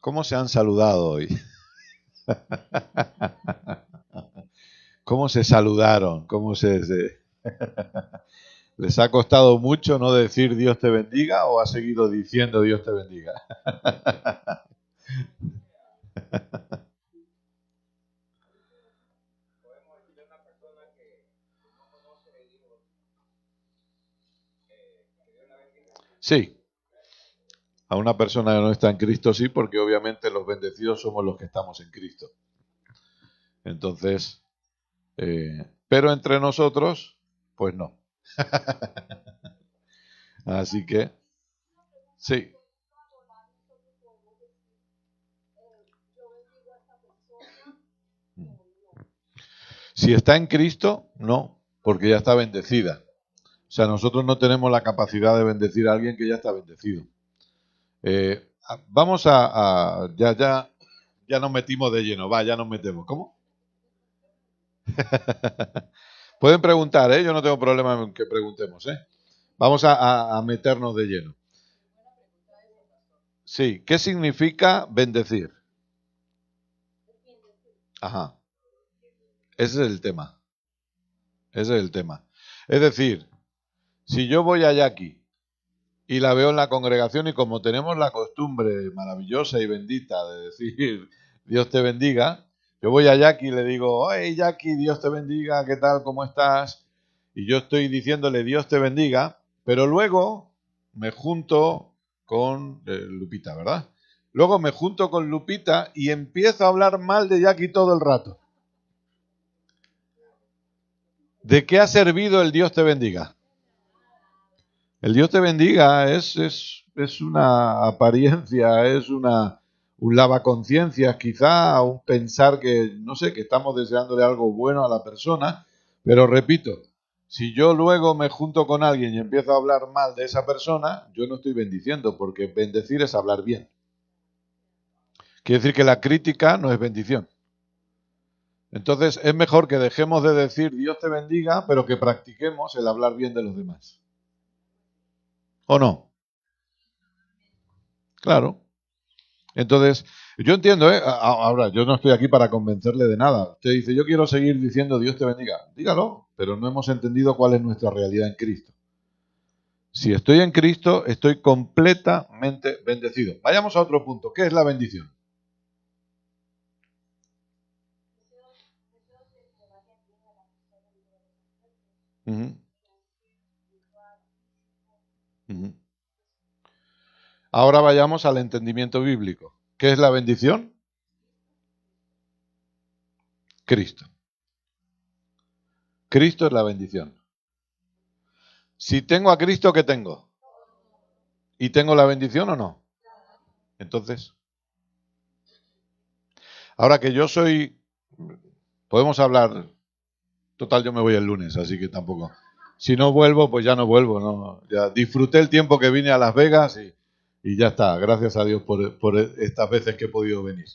¿Cómo se han saludado hoy? ¿Cómo se saludaron? ¿Les ha costado mucho no decir Dios te bendiga o ha seguido diciendo Dios te bendiga? Sí, a una persona que no está en Cristo sí, porque obviamente los bendecidos somos los que estamos en Cristo. Entonces, pero entre nosotros, pues no. Así que, sí. Si está en Cristo, no, porque ya está bendecida. O sea, nosotros no tenemos la capacidad de bendecir a alguien que ya está bendecido. Vamos ya nos metimos de lleno, ya nos metemos. ¿Cómo? Pueden preguntar, ¿eh? Yo no tengo problema en que preguntemos, ¿eh? Vamos a meternos de lleno. Sí, ¿qué significa bendecir? Ajá, ese es el tema. Ese es el tema. Es decir, si yo voy a Jackie y la veo en la congregación y como tenemos la costumbre maravillosa y bendita de decir Dios te bendiga, yo voy a Jackie y le digo, hey Jackie, Dios te bendiga, ¿qué tal? ¿Cómo estás? Y yo estoy diciéndole Dios te bendiga, pero luego me junto con Lupita, ¿verdad? Luego me junto con Lupita y empiezo a hablar mal de Jackie todo el rato. ¿De qué ha servido el Dios te bendiga? El Dios te bendiga es una apariencia, un lavaconciencias quizá, un pensar que, no sé, que estamos deseándole algo bueno a la persona, pero repito, si yo luego me junto con alguien y empiezo a hablar mal de esa persona, yo no estoy bendiciendo, porque bendecir es hablar bien. Quiere decir que la crítica no es bendición. Entonces es mejor que dejemos de decir Dios te bendiga, pero que practiquemos el hablar bien de los demás. ¿O no? Claro. Entonces, yo entiendo, ¿eh? Ahora, yo no estoy aquí para convencerle de nada. Usted dice, yo quiero seguir diciendo Dios te bendiga. Dígalo, pero no hemos entendido cuál es nuestra realidad en Cristo. Si estoy en Cristo, estoy completamente bendecido. Vayamos a otro punto. ¿Qué es la bendición? Ujú, ujú. Ahora vayamos al entendimiento bíblico. ¿Qué es la bendición? Cristo. Cristo es la bendición. Si tengo a Cristo, ¿qué tengo? ¿Y tengo la bendición o no? Entonces, ahora que yo soy, podemos hablar. Total, yo me voy el lunes, así que tampoco. Si no vuelvo, pues ya no vuelvo. ¿No? Ya disfruté el tiempo que vine a Las Vegas y ya está. Gracias a Dios por estas veces que he podido venir.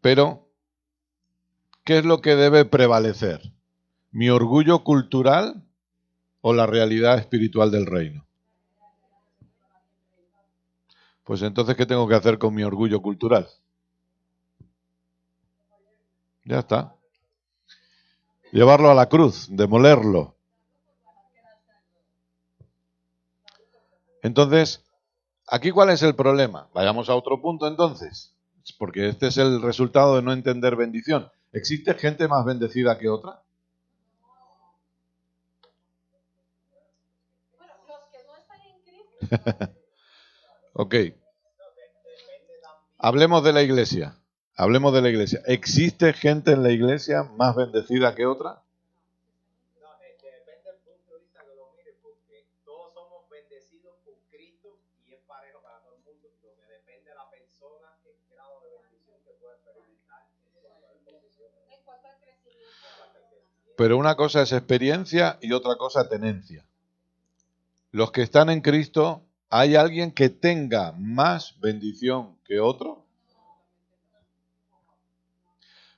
Pero, ¿qué es lo que debe prevalecer? ¿Mi orgullo cultural o la realidad espiritual del reino? Pues entonces, ¿qué tengo que hacer con mi orgullo cultural? Ya está. Llevarlo a la cruz, demolerlo. Entonces, ¿aquí cuál es el problema? Vayamos a otro punto entonces, porque este es el resultado de no entender bendición. ¿Existe gente más bendecida que otra? Ok, hablemos de la iglesia. Hablemos de la iglesia. ¿Existe gente en la iglesia más bendecida que otra? Pero una cosa es experiencia y otra cosa tenencia. Los que están en Cristo, ¿hay alguien que tenga más bendición que otro?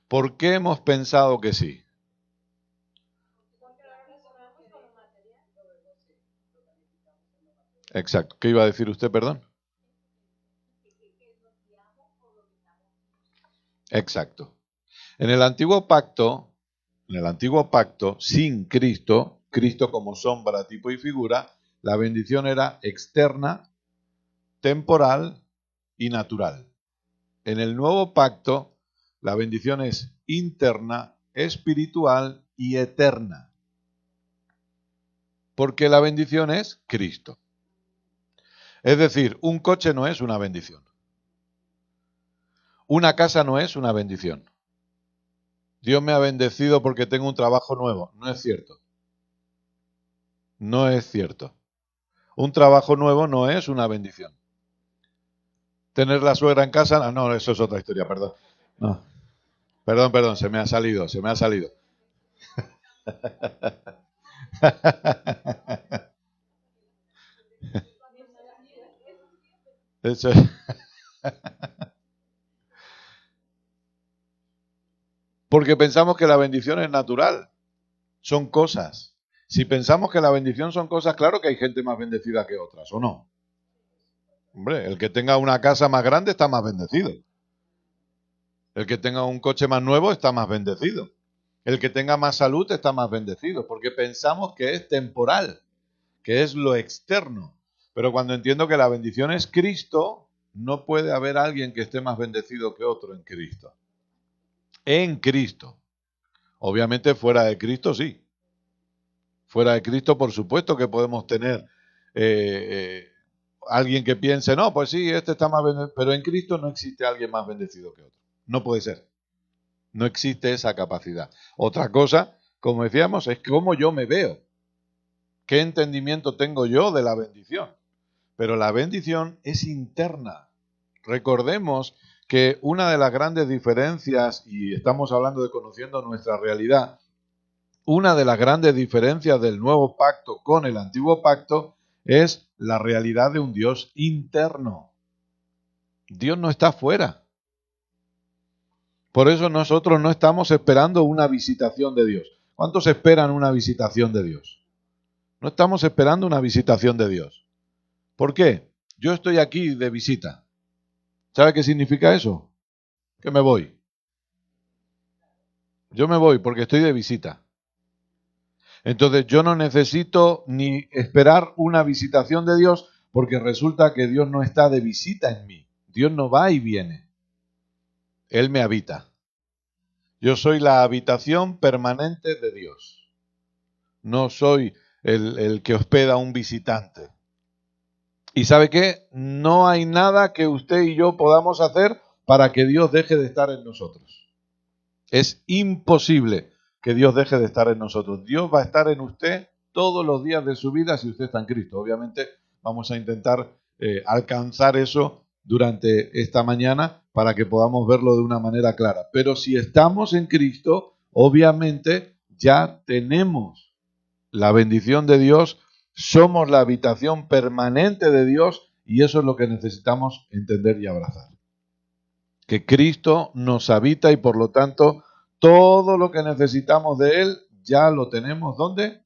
¿Por qué hemos pensado que sí? Exacto. ¿Qué iba a decir usted, perdón? Exacto. En el antiguo pacto, sin Cristo, Cristo como sombra, tipo y figura, la bendición era externa, temporal y natural. En el nuevo pacto, la bendición es interna, espiritual y eterna. Porque la bendición es Cristo. Es decir, un coche no es una bendición. Una casa no es una bendición. Dios me ha bendecido porque tengo un trabajo nuevo. No es cierto. No es cierto. Un trabajo nuevo no es una bendición. Tener la suegra en casa, no, eso es otra historia, perdón. No. Perdón, se me ha salido. Eso es. Porque pensamos que la bendición es natural, son cosas. Si pensamos que la bendición son cosas, claro que hay gente más bendecida que otras, ¿o no? Hombre, el que tenga una casa más grande está más bendecido. El que tenga un coche más nuevo está más bendecido. El que tenga más salud está más bendecido, porque pensamos que es temporal, que es lo externo. Pero cuando entiendo que la bendición es Cristo, no puede haber alguien que esté más bendecido que otro en Cristo. En Cristo. Obviamente fuera de Cristo sí. Fuera de Cristo, por supuesto que podemos tener alguien que piense, no, pues sí, este está más bendecido, pero en Cristo no existe alguien más bendecido que otro. No puede ser. No existe esa capacidad. Otra cosa, como decíamos, es cómo yo me veo. ¿Qué entendimiento tengo yo de la bendición? Pero la bendición es interna. Recordemos que una de las grandes diferencias, y estamos hablando de conociendo nuestra realidad, una de las grandes diferencias del nuevo pacto con el antiguo pacto es la realidad de un Dios interno. Dios no está fuera. Por eso nosotros no estamos esperando una visitación de Dios. ¿Cuántos esperan una visitación de Dios? No estamos esperando una visitación de Dios. ¿Por qué? Yo estoy aquí de visita. ¿Sabe qué significa eso? Que me voy. Yo me voy porque estoy de visita. Entonces yo no necesito ni esperar una visitación de Dios porque resulta que Dios no está de visita en mí. Dios no va y viene. Él me habita. Yo soy la habitación permanente de Dios. No soy el que hospeda a un visitante. ¿Y sabe qué? No hay nada que usted y yo podamos hacer para que Dios deje de estar en nosotros. Es imposible que Dios deje de estar en nosotros. Dios va a estar en usted todos los días de su vida si usted está en Cristo. Obviamente vamos a intentar alcanzar eso durante esta mañana para que podamos verlo de una manera clara. Pero si estamos en Cristo, obviamente ya tenemos la bendición de Dios, somos la habitación permanente de Dios y eso es lo que necesitamos entender y abrazar. Que Cristo nos habita y por lo tanto todo lo que necesitamos de Él ya lo tenemos. ¿Dónde?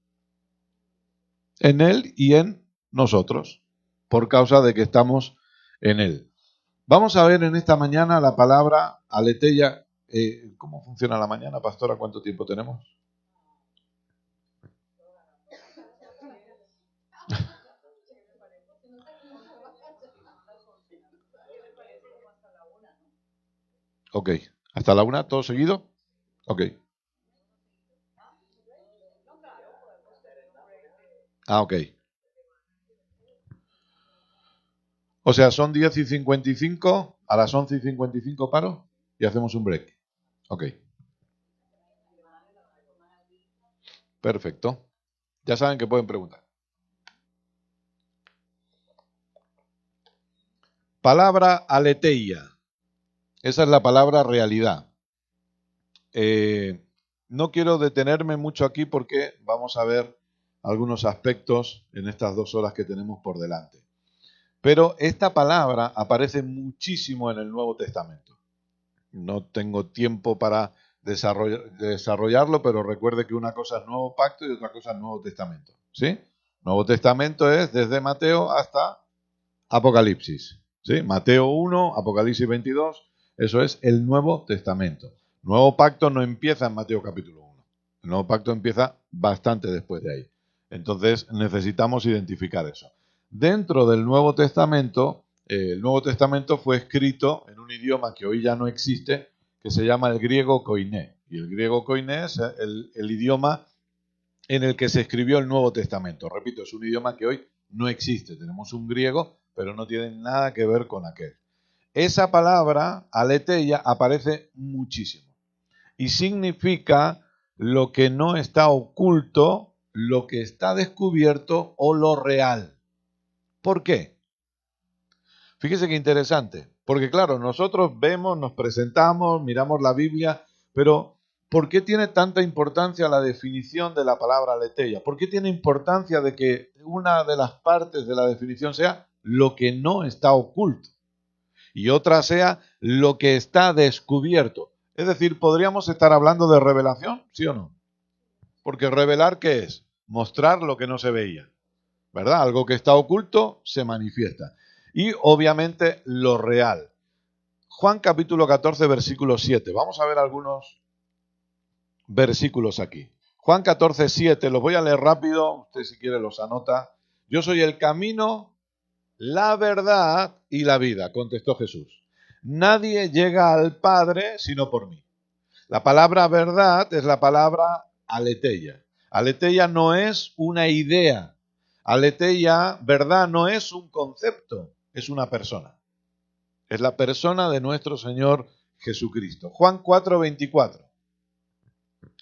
En Él y en nosotros, por causa de que estamos en Él. Vamos a ver en esta mañana la palabra aletheia. ¿Cómo funciona la mañana, pastora? ¿Cuánto tiempo tenemos? Ok. ¿Hasta la 1? ¿Todo seguido? Ok. Ok. O sea, son 10:55, a las 11:55 paro y hacemos un break. Ok. Perfecto. Ya saben que pueden preguntar. Palabra aletheia. Esa es la palabra realidad. No quiero detenerme mucho aquí porque vamos a ver algunos aspectos en estas 2 horas que tenemos por delante. Pero esta palabra aparece muchísimo en el Nuevo Testamento. No tengo tiempo para desarrollarlo, pero recuerde que una cosa es Nuevo Pacto y otra cosa es Nuevo Testamento. ¿Sí? Nuevo Testamento es desde Mateo hasta Apocalipsis. ¿Sí? Mateo 1, Apocalipsis 22, Eso es el Nuevo Testamento. El Nuevo Pacto no empieza en Mateo capítulo 1. El Nuevo Pacto empieza bastante después de ahí. Entonces necesitamos identificar eso. Dentro del Nuevo Testamento, el Nuevo Testamento fue escrito en un idioma que hoy ya no existe, que se llama el griego koiné. Y el griego koiné es el idioma en el que se escribió el Nuevo Testamento. Repito, es un idioma que hoy no existe. Tenemos un griego, pero no tiene nada que ver con aquel. Esa palabra, aletheia, aparece muchísimo y significa lo que no está oculto, lo que está descubierto o lo real. ¿Por qué? Fíjese qué interesante, porque claro, nosotros vemos, nos presentamos, miramos la Biblia, pero ¿por qué tiene tanta importancia la definición de la palabra aletheia? ¿Por qué tiene importancia de que una de las partes de la definición sea lo que no está oculto y otra sea lo que está descubierto? Es decir, ¿podríamos estar hablando de revelación? ¿Sí o no? Porque revelar, ¿qué es? Mostrar lo que no se veía, ¿verdad? Algo que está oculto se manifiesta. Y obviamente lo real. Juan capítulo 14, versículo 7. Vamos a ver algunos versículos aquí. Juan 14, 7, los voy a leer rápido, usted si quiere los anota. Yo soy el camino, la verdad y la vida, contestó Jesús. Nadie llega al Padre sino por mí. La palabra verdad es la palabra aletheia. Aletheia no es una idea. Aletheia, verdad, no es un concepto, es una persona. Es la persona de nuestro Señor Jesucristo. Juan 4:24.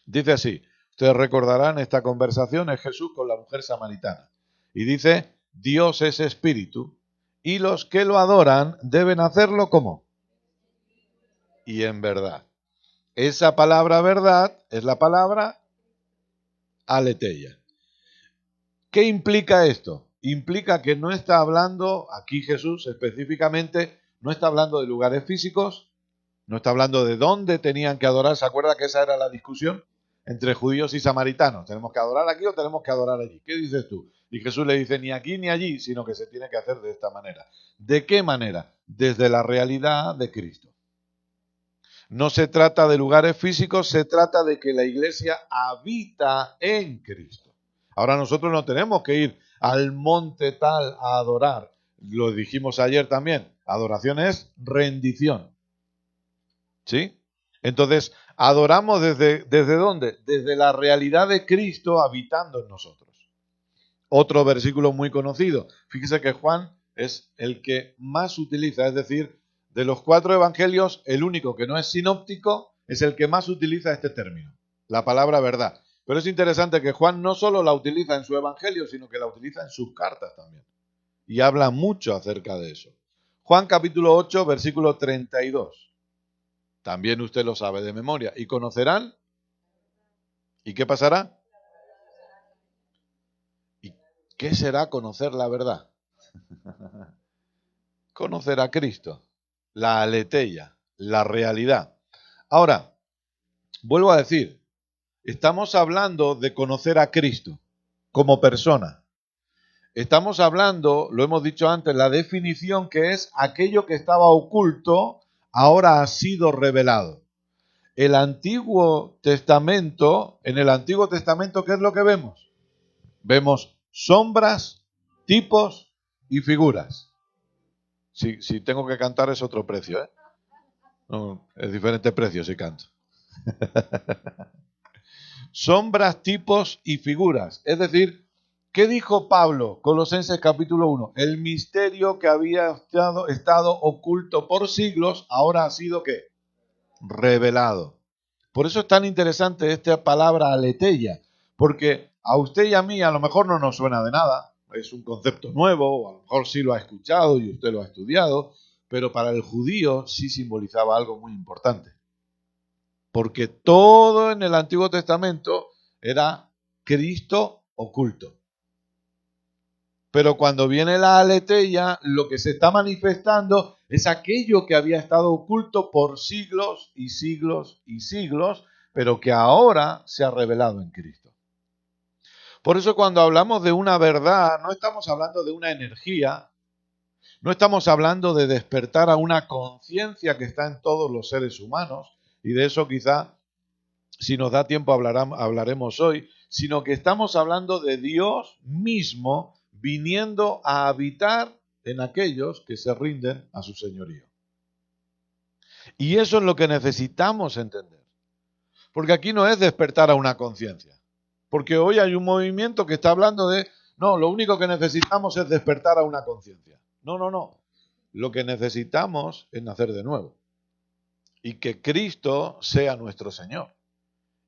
Dice así, ustedes recordarán esta conversación, es Jesús con la mujer samaritana. Y dice, Dios es espíritu y los que lo adoran deben hacerlo ¿cómo? Y en verdad. Esa palabra verdad es la palabra aletheia. ¿Qué implica esto? Implica que no está hablando, aquí Jesús específicamente, no está hablando de lugares físicos, no está hablando de dónde tenían que adorar. ¿Se acuerda que esa era la discusión entre judíos y samaritanos? ¿Tenemos que adorar aquí o tenemos que adorar allí? ¿Qué dices tú? Y Jesús le dice, ni aquí ni allí, sino que se tiene que hacer de esta manera. ¿De qué manera? Desde la realidad de Cristo. No se trata de lugares físicos, se trata de que la iglesia habita en Cristo. Ahora nosotros no tenemos que ir al monte tal a adorar. Lo dijimos ayer también. Adoración es rendición. ¿Sí? Entonces, adoramos ¿desde dónde? Desde la realidad de Cristo habitando en nosotros. Otro versículo muy conocido. Fíjese que Juan es el que más utiliza, es decir, de los 4 evangelios, el único que no es sinóptico es el que más utiliza este término, la palabra verdad. Pero es interesante que Juan no solo la utiliza en su evangelio, sino que la utiliza en sus cartas también. Y habla mucho acerca de eso. Juan capítulo 8, versículo 32. También usted lo sabe de memoria. Y conocerán. ¿Y qué pasará? ¿Y qué será conocer la verdad? Conocer a Cristo, la aletheia, la realidad. Ahora, vuelvo a decir, estamos hablando de conocer a Cristo como persona. Estamos hablando, lo hemos dicho antes, la definición que es aquello que estaba oculto, ahora ha sido revelado. El Antiguo Testamento, en el Antiguo Testamento, ¿qué es lo que vemos? Vemos sombras, tipos y figuras. Si tengo que cantar es otro precio, ¿eh? No, es diferente precio si canto. Sombras, tipos y figuras. Es decir, ¿qué dijo Pablo? Colosenses capítulo 1. El misterio que había estado oculto por siglos, ahora ha sido ¿qué? Revelado. Por eso es tan interesante esta palabra aletheia, porque a usted y a mí a lo mejor no nos suena de nada, es un concepto nuevo, o a lo mejor sí lo ha escuchado y usted lo ha estudiado, pero para el judío sí simbolizaba algo muy importante. Porque todo en el Antiguo Testamento era Cristo oculto. Pero cuando viene la aletheia, lo que se está manifestando es aquello que había estado oculto por siglos y siglos y siglos, pero que ahora se ha revelado en Cristo. Por eso cuando hablamos de una verdad, no estamos hablando de una energía, No estamos hablando de despertar a una conciencia que está en todos los seres humanos, y de eso quizá, si nos da tiempo, hablaremos hoy, sino que estamos hablando de Dios mismo viniendo a habitar en aquellos que se rinden a su señorío. Y eso es lo que necesitamos entender. Porque aquí no es despertar a una conciencia. Porque hoy hay un movimiento que está hablando de, no, lo único que necesitamos es despertar a una conciencia. No, no, no. Lo que necesitamos es nacer de nuevo. Y que Cristo sea nuestro Señor.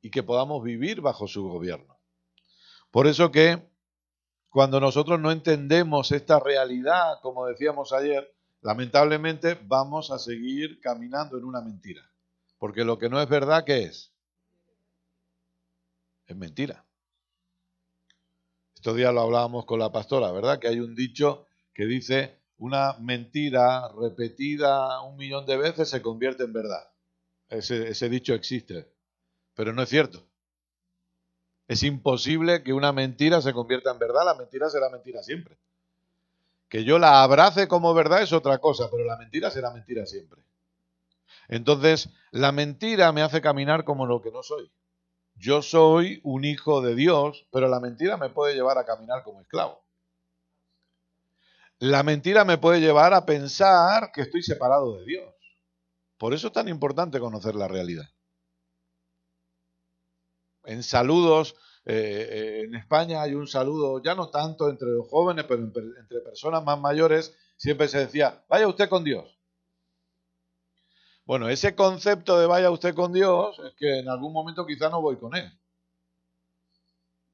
Y que podamos vivir bajo su gobierno. Por eso que cuando nosotros no entendemos esta realidad, como decíamos ayer, lamentablemente vamos a seguir caminando en una mentira. Porque lo que no es verdad, ¿qué es? Es mentira. Estos días lo hablábamos con la pastora, ¿verdad? Que hay un dicho que dice, una mentira repetida 1.000.000 de veces se convierte en verdad. Ese dicho existe, pero no es cierto. Es imposible que una mentira se convierta en verdad, la mentira será mentira siempre. Que yo la abrace como verdad es otra cosa, pero la mentira será mentira siempre. Entonces, la mentira me hace caminar como lo que no soy. Yo soy un hijo de Dios, pero la mentira me puede llevar a caminar como esclavo. La mentira me puede llevar a pensar que estoy separado de Dios. Por eso es tan importante conocer la realidad. En saludos, en España hay un saludo, ya no tanto entre los jóvenes, pero entre personas más mayores, siempre se decía, vaya usted con Dios. Bueno, ese concepto de vaya usted con Dios es que en algún momento quizá no voy con Él.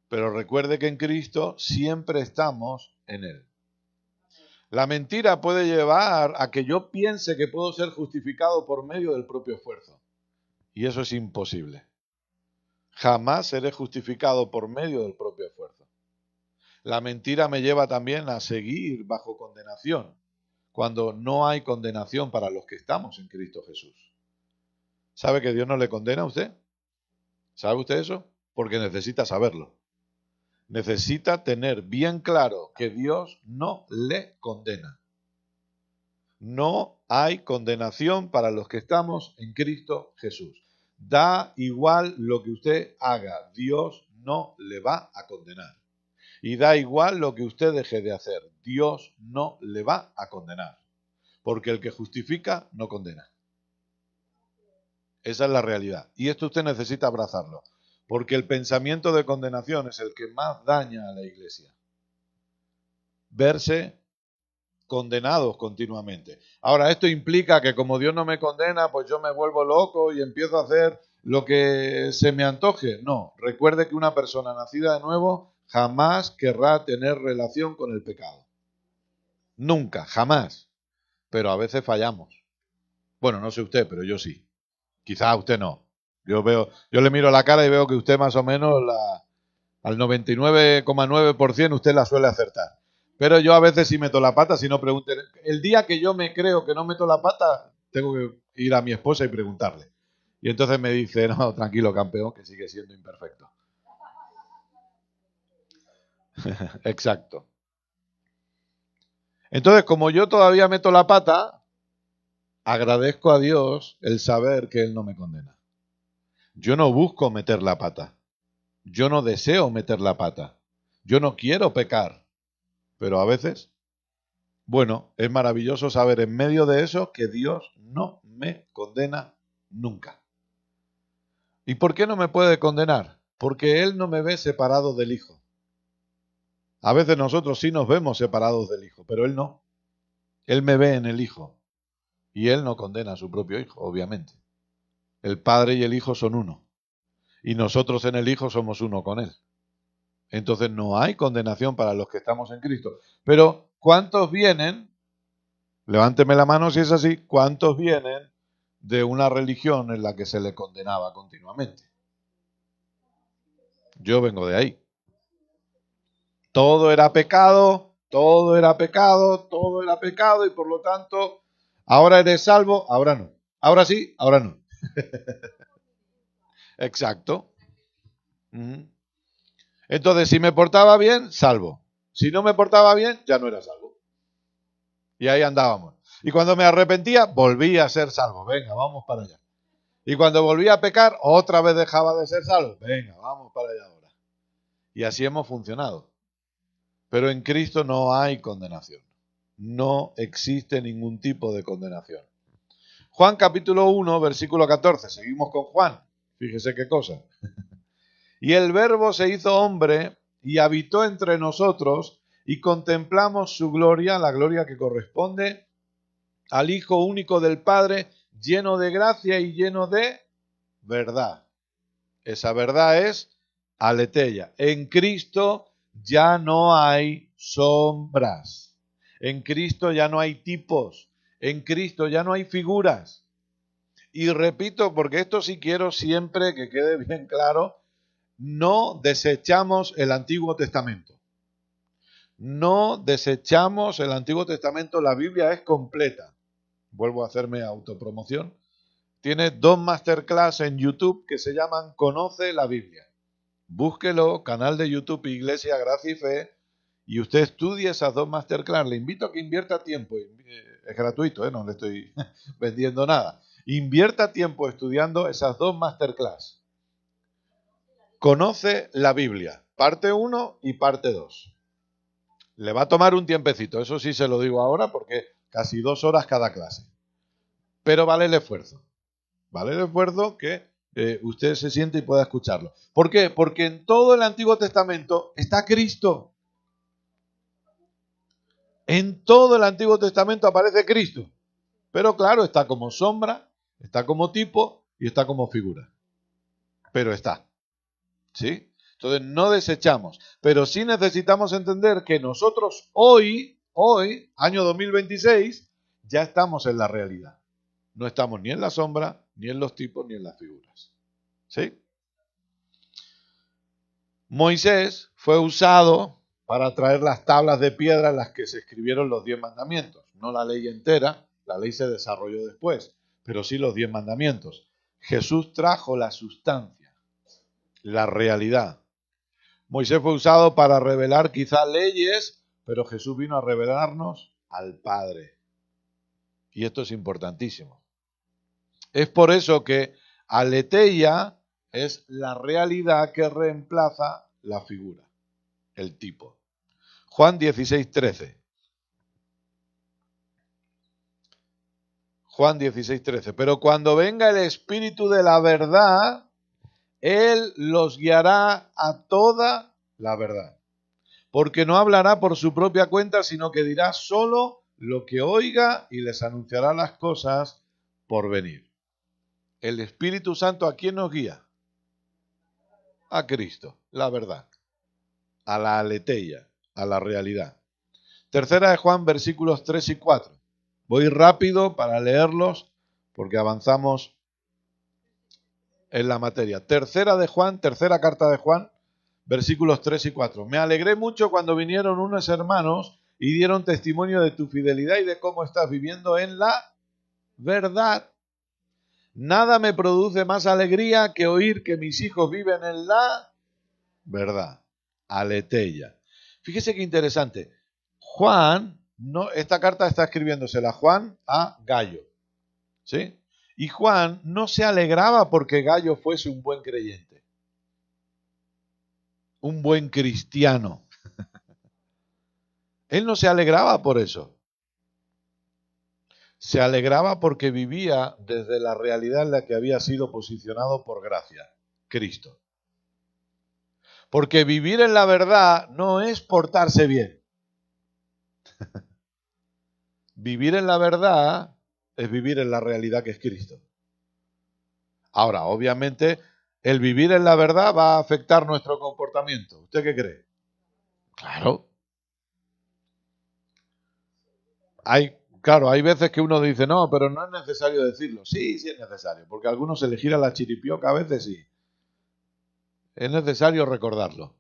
Pero recuerde que en Cristo siempre estamos en Él. La mentira puede llevar a que yo piense que puedo ser justificado por medio del propio esfuerzo. Y eso es imposible. Jamás seré justificado por medio del propio esfuerzo. La mentira me lleva también a seguir bajo condenación, cuando no hay condenación para los que estamos en Cristo Jesús. ¿Sabe que Dios no le condena a usted? ¿Sabe usted eso? Porque necesita saberlo. Necesita tener bien claro que Dios no le condena. No hay condenación para los que estamos en Cristo Jesús. Da igual lo que usted haga, Dios no le va a condenar. Y da igual lo que usted deje de hacer, Dios no le va a condenar. Porque el que justifica no condena. Esa es la realidad. Y esto usted necesita abrazarlo. Porque el pensamiento de condenación es el que más daña a la iglesia. Verse condenados continuamente. Ahora, esto implica que como Dios no me condena, pues yo me vuelvo loco y empiezo a hacer lo que se me antoje. No, recuerde que una persona nacida de nuevo jamás querrá tener relación con el pecado. Nunca, jamás. Pero a veces fallamos. Bueno, no sé usted, pero yo sí. Quizás usted no. Yo le miro la cara y veo que usted más o menos al 99,9% usted la suele acertar. Pero yo a veces sí meto la pata, si no pregunten. El día que yo me creo que no meto la pata, tengo que ir a mi esposa y preguntarle. Y entonces me dice, no, tranquilo campeón, que sigue siendo imperfecto. Exacto. Entonces, como yo todavía meto la pata, agradezco a Dios el saber que Él no me condena. Yo no busco meter la pata. Yo no deseo meter la pata. Yo no quiero pecar. Pero a veces, bueno, es maravilloso saber en medio de eso que Dios no me condena nunca. ¿Y por qué no me puede condenar? Porque Él no me ve separado del Hijo. A veces nosotros sí nos vemos separados del Hijo, pero Él no. Él me ve en el Hijo. Y Él no condena a su propio Hijo, obviamente. El Padre y el Hijo son uno. Y nosotros en el Hijo somos uno con Él. Entonces no hay condenación para los que estamos en Cristo. Pero, ¿cuántos vienen? Levánteme la mano si es así. ¿Cuántos vienen de una religión en la que se le condenaba continuamente? Yo vengo de ahí. Todo era pecado, todo era pecado, todo era pecado y por lo tanto, ahora eres salvo, ahora no. Ahora sí, ahora no. Exacto. Entonces, si me portaba bien, salvo. Si no me portaba bien, ya no era salvo. Y ahí andábamos. Y cuando me arrepentía, volvía a ser salvo. Venga, vamos para allá. Y cuando volvía a pecar, otra vez dejaba de ser salvo. Venga, vamos para allá ahora. Y así hemos funcionado. Pero en Cristo no hay condenación. No existe ningún tipo de condenación. Juan capítulo 1, versículo 14. Seguimos con Juan. Fíjese qué cosa. Y el Verbo se hizo hombre y habitó entre nosotros y contemplamos su gloria, la gloria que corresponde al Hijo único del Padre, lleno de gracia y lleno de verdad. Esa verdad es aletheia. En Cristo ya no hay sombras. En Cristo ya no hay tipos. En Cristo ya no hay figuras. Y repito, porque esto sí quiero siempre que quede bien claro, no desechamos el Antiguo Testamento. No desechamos el Antiguo Testamento, la Biblia es completa. Vuelvo a hacerme autopromoción. Tiene 2 masterclass en YouTube que se llaman Conoce la Biblia. Búsquelo, canal de YouTube Iglesia Gracia y Fe, y usted estudie esas 2 masterclass. Le invito a que invierta tiempo. Es gratuito, no le estoy vendiendo nada. Invierta tiempo estudiando esas 2 masterclass. Conoce la Biblia, parte 1 y parte 2. Le va a tomar un tiempecito, eso sí se lo digo ahora, porque casi 2 horas cada clase. Pero vale el esfuerzo. Vale el esfuerzo que usted se siente y pueda escucharlo. ¿Por qué? Porque en todo el Antiguo Testamento está Cristo. En todo el Antiguo Testamento aparece Cristo. Pero claro, está como sombra, está como tipo y está como figura. Pero está. ¿Sí? Entonces no desechamos. Pero sí necesitamos entender que nosotros hoy, año 2026, ya estamos en la realidad. No estamos ni en la sombra, ni en los tipos, ni en las figuras. ¿Sí? Moisés fue usado para traer las tablas de piedra en las que se escribieron los 10 mandamientos. No la ley entera, la ley se desarrolló después, pero sí los 10 mandamientos. Jesús trajo la sustancia, la realidad. Moisés fue usado para revelar quizá leyes, pero Jesús vino a revelarnos al Padre. Y esto es importantísimo. Es por eso que aletheia es la realidad que reemplaza la figura, el tipo. Juan 16:13. Juan 16:13. Pero cuando venga el Espíritu de la verdad, Él los guiará a toda la verdad. Porque no hablará por su propia cuenta, sino que dirá solo lo que oiga y les anunciará las cosas por venir. El Espíritu Santo, ¿a quién nos guía? A Cristo, la verdad, a la aletheia, a la realidad. Tercera de Juan, versículos 3 y 4. Voy rápido para leerlos porque avanzamos en la materia. Tercera carta de Juan, versículos 3 y 4. Me alegré mucho cuando vinieron unos hermanos y dieron testimonio de tu fidelidad y de cómo estás viviendo en la verdad. Nada me produce más alegría que oír que mis hijos viven en la verdad. Aletheia. Fíjese qué interesante. Juan, esta carta está escribiéndosela Juan a Gallo. ¿Sí? Y Juan no se alegraba porque Gallo fuese un buen creyente, un buen cristiano. Él no se alegraba por eso. Se alegraba porque vivía desde la realidad en la que había sido posicionado por gracia, Cristo. Porque vivir en la verdad no es portarse bien. Vivir en la verdad es vivir en la realidad que es Cristo. Ahora, obviamente, el vivir en la verdad va a afectar nuestro comportamiento. ¿Usted qué cree? Claro. Claro, hay veces que uno dice, no, pero no es necesario decirlo. Sí, sí es necesario, porque a algunos se les gira la chiripioca, a veces sí. Es necesario recordarlo.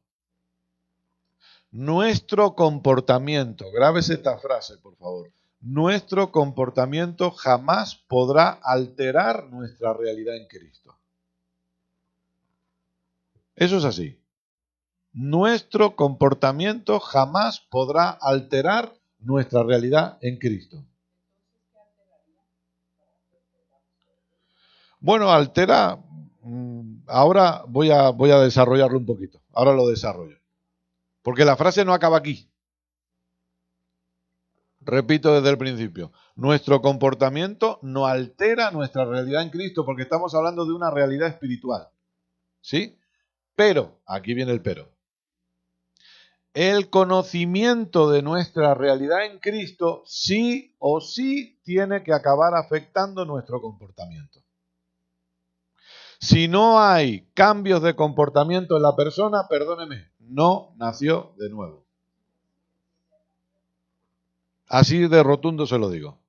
Nuestro comportamiento, grábese esta frase, por favor. Nuestro comportamiento jamás podrá alterar nuestra realidad en Cristo. Eso es así. Nuestro comportamiento jamás podrá alterar nuestra realidad en Cristo. Bueno, altera, ahora voy a desarrollarlo un poquito, ahora lo desarrollo. Porque la frase no acaba aquí. Repito desde el principio, nuestro comportamiento no altera nuestra realidad en Cristo porque estamos hablando de una realidad espiritual. ¿Sí? Pero, aquí viene el pero. El conocimiento de nuestra realidad en Cristo sí o sí tiene que acabar afectando nuestro comportamiento. Si no hay cambios de comportamiento en la persona, perdóneme, no nació de nuevo. Así de rotundo se lo digo.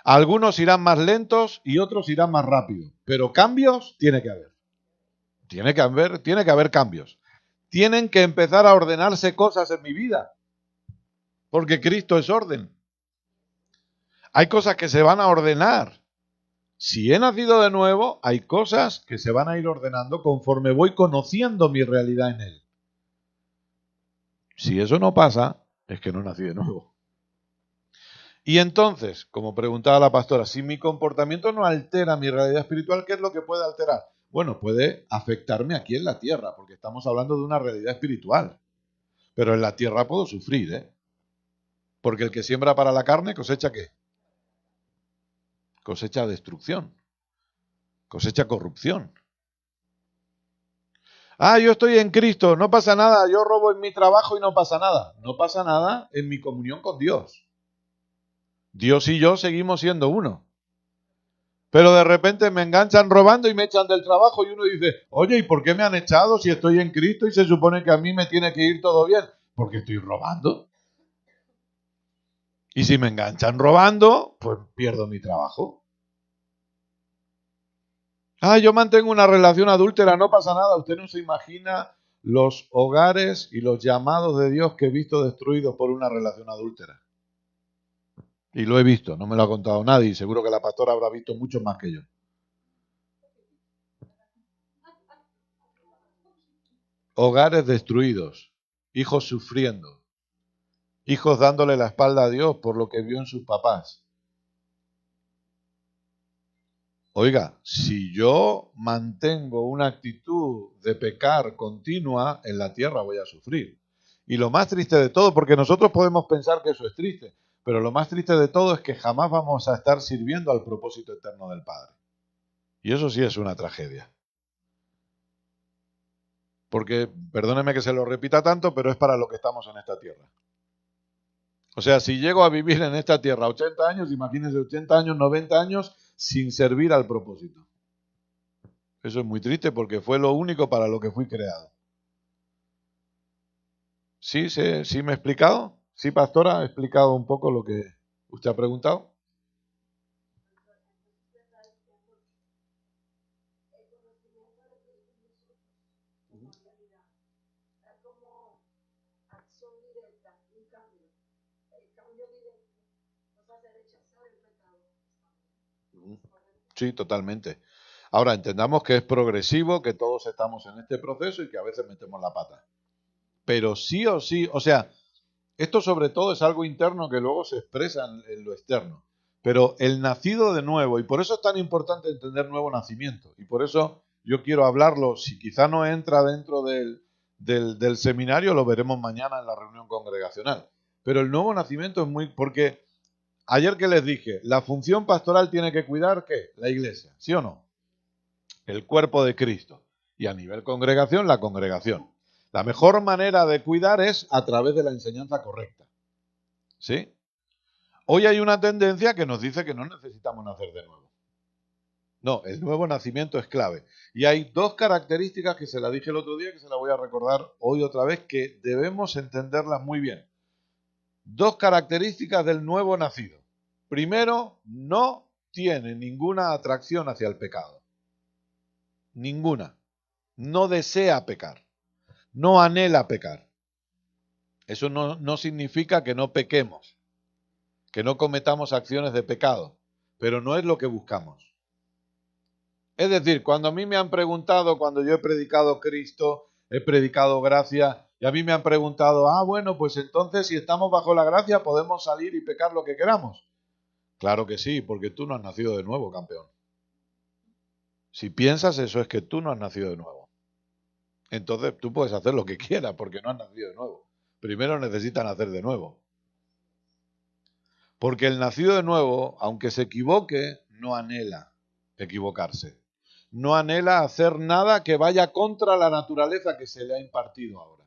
Algunos irán más lentos y otros irán más rápido, pero cambios tiene que haber. Tiene que haber cambios. Tienen que empezar a ordenarse cosas en mi vida, porque Cristo es orden. Hay cosas que se van a ordenar. Si he nacido de nuevo, hay cosas que se van a ir ordenando conforme voy conociendo mi realidad en Él. Si eso no pasa, es que no nací de nuevo. Y entonces, como preguntaba la pastora, si mi comportamiento no altera mi realidad espiritual, ¿qué es lo que puede alterar? Bueno, puede afectarme aquí en la tierra, porque estamos hablando de una realidad espiritual. Pero en la tierra puedo sufrir, ¿eh? Porque el que siembra para la carne cosecha ¿qué? Cosecha destrucción, cosecha corrupción. Ah, yo estoy en Cristo, no pasa nada, yo robo en mi trabajo y no pasa nada. No pasa nada en mi comunión con Dios. Dios y yo seguimos siendo uno. Pero de repente me enganchan robando y me echan del trabajo y uno dice, oye, ¿y por qué me han echado si estoy en Cristo y se supone que a mí me tiene que ir todo bien? Porque estoy robando. Y si me enganchan robando, pues pierdo mi trabajo. Ah, yo mantengo una relación adúltera, no pasa nada. Usted no se imagina los hogares y los llamados de Dios que he visto destruidos por una relación adúltera. Y lo he visto, no me lo ha contado nadie. Seguro que la pastora habrá visto mucho más que yo. Hogares destruidos, hijos sufriendo, hijos dándole la espalda a Dios por lo que vio en sus papás. Oiga, si yo mantengo una actitud de pecar continua, en la tierra voy a sufrir. Y lo más triste de todo, porque nosotros podemos pensar que eso es triste, pero lo más triste de todo es que jamás vamos a estar sirviendo al propósito eterno del Padre. Y eso sí es una tragedia. Porque, perdóneme que se lo repita tanto, pero es para lo que estamos en esta tierra. O sea, si llego a vivir en esta tierra 80 años, imagínense 80 años, 90 años sin servir al propósito. Eso es muy triste porque fue lo único para lo que fui creado. ¿Sí, sí me he explicado? ¿Sí, pastora? ¿He explicado un poco lo que usted ha preguntado? Sí, totalmente. Ahora, entendamos que es progresivo, que todos estamos en este proceso y que a veces metemos la pata. Pero sí o sí, o sea, esto sobre todo es algo interno que luego se expresa en lo externo. Pero el nacido de nuevo, y por eso es tan importante entender nuevo nacimiento, y por eso yo quiero hablarlo, si quizá no entra dentro del seminario, lo veremos mañana en la reunión congregacional. Pero el nuevo nacimiento es muy... porque ayer que les dije, la función pastoral tiene que cuidar, ¿qué? La iglesia, ¿sí o no? El cuerpo de Cristo. Y a nivel congregación, la congregación. La mejor manera de cuidar es a través de la enseñanza correcta. ¿Sí? Hoy hay una tendencia que nos dice que no necesitamos nacer de nuevo. No, el nuevo nacimiento es clave. Y hay dos características que se la dije el otro día, que se la voy a recordar hoy otra vez, que debemos entenderlas muy bien. Dos características del nuevo nacido. Primero, no tiene ninguna atracción hacia el pecado. Ninguna. No desea pecar. No anhela pecar. Eso no significa que no pequemos, que no cometamos acciones de pecado, pero no es lo que buscamos. Es decir, cuando a mí me han preguntado, cuando yo he predicado Cristo, he predicado gracia, Y a mí me han preguntado, bueno, pues entonces si estamos bajo la gracia podemos salir y pecar lo que queramos. Claro que sí, porque tú no has nacido de nuevo, campeón. Si piensas eso es que tú no has nacido de nuevo. Entonces tú puedes hacer lo que quieras porque no has nacido de nuevo. Primero necesitan nacer de nuevo. Porque el nacido de nuevo, aunque se equivoque, no anhela equivocarse. No anhela hacer nada que vaya contra la naturaleza que se le ha impartido ahora.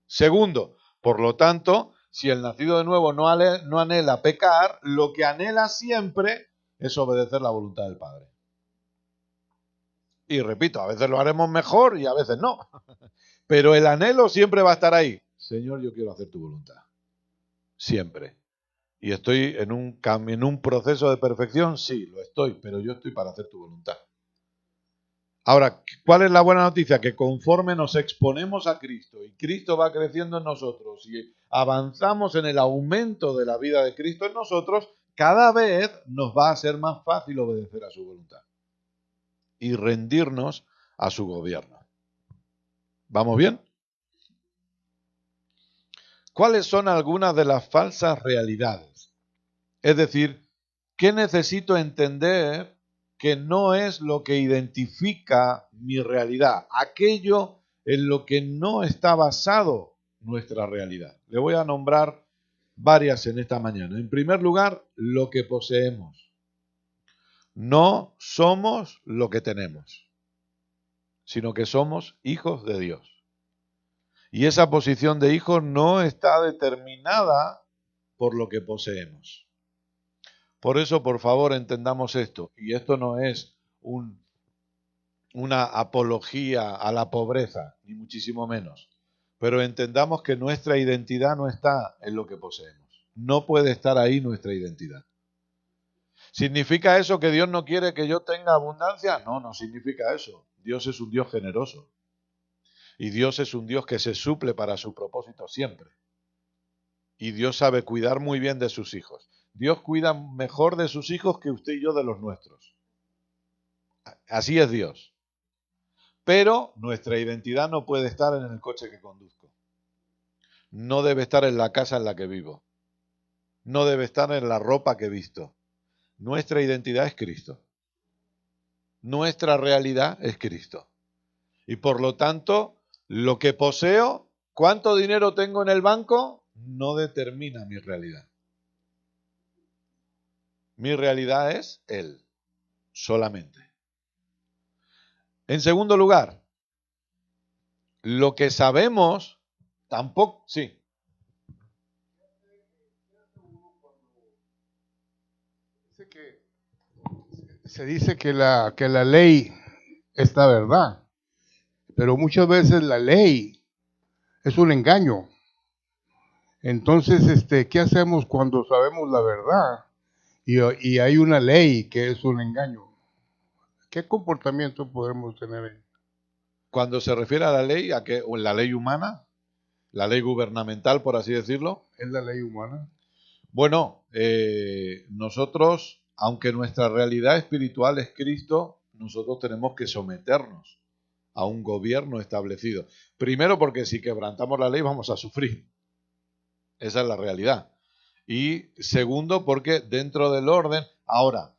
Segundo, por lo tanto, si el nacido de nuevo no anhela pecar, lo que anhela siempre es obedecer la voluntad del Padre. Y repito, a veces lo haremos mejor y a veces no. Pero el anhelo siempre va a estar ahí. Señor, yo quiero hacer tu voluntad. Siempre. ¿Y estoy en un proceso de perfección? Sí, lo estoy, pero yo estoy para hacer tu voluntad. Ahora, ¿cuál es la buena noticia? Que conforme nos exponemos a Cristo y Cristo va creciendo en nosotros y avanzamos en el aumento de la vida de Cristo en nosotros, cada vez nos va a ser más fácil obedecer a su voluntad y rendirnos a su gobierno. ¿Vamos bien? ¿Cuáles son algunas de las falsas realidades? Es decir, ¿qué necesito entender que no es lo que identifica mi realidad? Aquello en lo que no está basado nuestra realidad. Le voy a nombrar varias en esta mañana. En primer lugar, lo que poseemos. No somos lo que tenemos, sino que somos hijos de Dios. Y esa posición de hijos no está determinada por lo que poseemos. Por eso, por favor, entendamos esto. Y esto no es una apología a la pobreza, ni muchísimo menos. Pero entendamos que nuestra identidad no está en lo que poseemos. No puede estar ahí nuestra identidad. ¿Significa eso que Dios no quiere que yo tenga abundancia? No, no significa eso. Dios es un Dios generoso. Y Dios es un Dios que se suple para su propósito siempre. Y Dios sabe cuidar muy bien de sus hijos. Dios cuida mejor de sus hijos que usted y yo de los nuestros. Así es Dios. Pero nuestra identidad no puede estar en el coche que conduzco. No debe estar en la casa en la que vivo. No debe estar en la ropa que he visto. Nuestra identidad es Cristo. Nuestra realidad es Cristo. Y por lo tanto, lo que poseo, cuánto dinero tengo en el banco, no determina mi realidad. Mi realidad es Él, solamente. En segundo lugar, lo que sabemos tampoco, sí. Se dice que la ley es la verdad, pero muchas veces la ley es un engaño. Entonces, ¿qué hacemos cuando sabemos la verdad y hay una ley que es un engaño? ¿Qué comportamiento podemos tener ahí? Cuando se refiere a la ley, ¿a qué? ¿La ley humana? ¿La ley gubernamental, por así decirlo? ¿Es la ley humana? Bueno, nosotros, aunque nuestra realidad espiritual es Cristo, nosotros tenemos que someternos a un gobierno establecido. Primero porque si quebrantamos la ley vamos a sufrir. Esa es la realidad. Y segundo porque dentro del orden, ahora,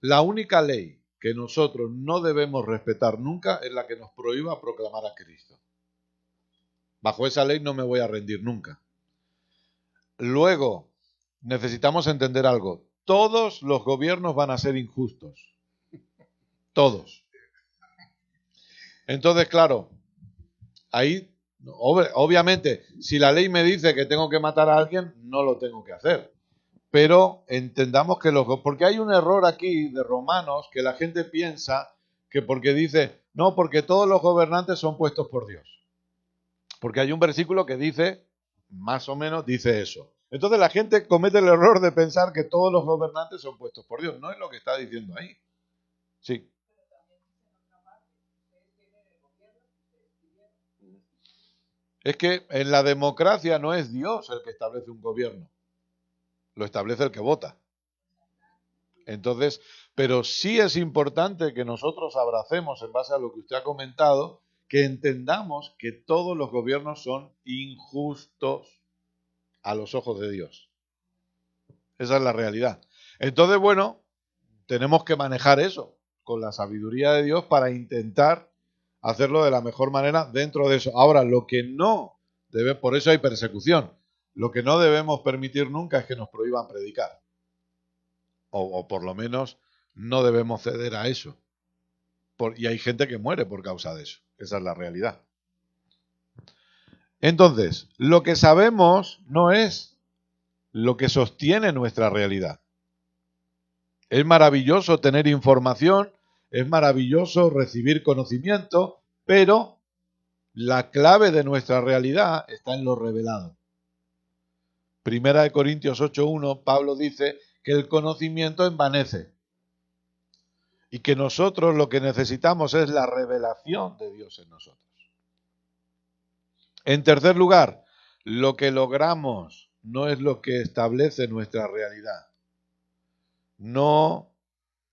la única ley que nosotros no debemos respetar nunca es la que nos prohíba proclamar a Cristo. Bajo esa ley no me voy a rendir nunca. Luego, necesitamos entender algo. Todos los gobiernos van a ser injustos. Todos. Entonces, claro, ahí, obviamente, si la ley me dice que tengo que matar a alguien, no lo tengo que hacer. Pero entendamos que porque hay un error aquí de Romanos que la gente piensa que porque dice, no, porque todos los gobernantes son puestos por Dios. Porque hay un versículo que dice, más o menos, dice eso. Entonces la gente comete el error de pensar que todos los gobernantes son puestos por Dios. No es lo que está diciendo ahí. Sí. Es que en la democracia no es Dios el que establece un gobierno. Lo establece el que vota. Entonces, pero sí es importante que nosotros abracemos, en base a lo que usted ha comentado, que entendamos que todos los gobiernos son injustos a los ojos de Dios. Esa es la realidad. Entonces, bueno, tenemos que manejar eso con la sabiduría de Dios para intentar hacerlo de la mejor manera dentro de eso. Ahora, lo que no debe, por eso hay persecución. Lo que no debemos permitir nunca es que nos prohíban predicar. O por lo menos no debemos ceder a eso. Y hay gente que muere por causa de eso. Esa es la realidad. Entonces, lo que sabemos no es lo que sostiene nuestra realidad. Es maravilloso tener información, es maravilloso recibir conocimiento, pero la clave de nuestra realidad está en lo revelado. Primera de Corintios 8:1, Pablo dice que el conocimiento envanece y que nosotros lo que necesitamos es la revelación de Dios en nosotros. En tercer lugar, lo que logramos no es lo que establece nuestra realidad. No,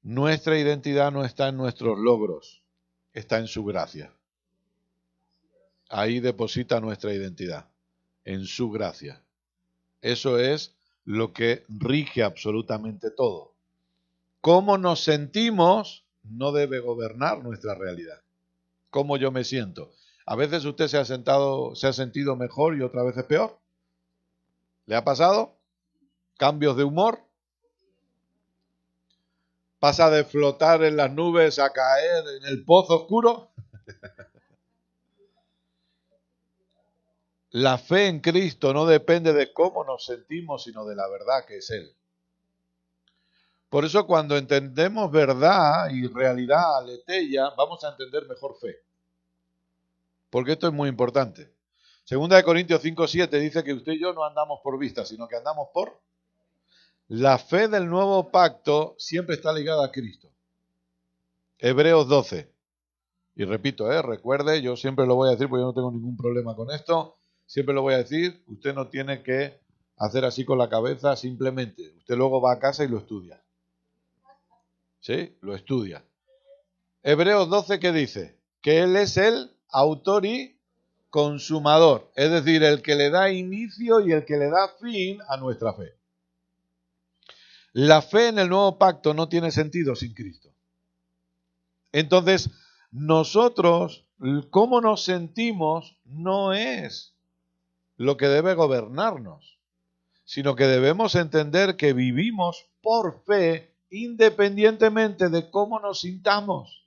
nuestra identidad no está en nuestros logros, está en su gracia. Ahí deposita nuestra identidad, en su gracia. Eso es lo que rige absolutamente todo. Cómo nos sentimos no debe gobernar nuestra realidad. Cómo yo me siento. A veces usted se ha sentido mejor y otras veces peor. ¿Le ha pasado? ¿Cambios de humor? ¿Pasa de flotar en las nubes a caer en el pozo oscuro? La fe en Cristo no depende de cómo nos sentimos, sino de la verdad que es Él. Por eso cuando entendemos verdad y realidad aletheia, vamos a entender mejor fe. Porque esto es muy importante. Segunda de Corintios 5:7 dice que usted y yo no andamos por vista, sino que andamos por... La fe del nuevo pacto siempre está ligada a Cristo. Hebreos 12. Y repito, recuerde, yo siempre lo voy a decir porque yo no tengo ningún problema con esto. Siempre lo voy a decir, usted no tiene que hacer así con la cabeza simplemente. Usted luego va a casa y lo estudia. ¿Sí? Lo estudia. Hebreos 12, ¿qué dice? Que Él es el autor y consumador. Es decir, el que le da inicio y el que le da fin a nuestra fe. La fe en el nuevo pacto no tiene sentido sin Cristo. Entonces, nosotros, cómo nos sentimos, no es lo que debe gobernarnos, sino que debemos entender que vivimos por fe independientemente de cómo nos sintamos.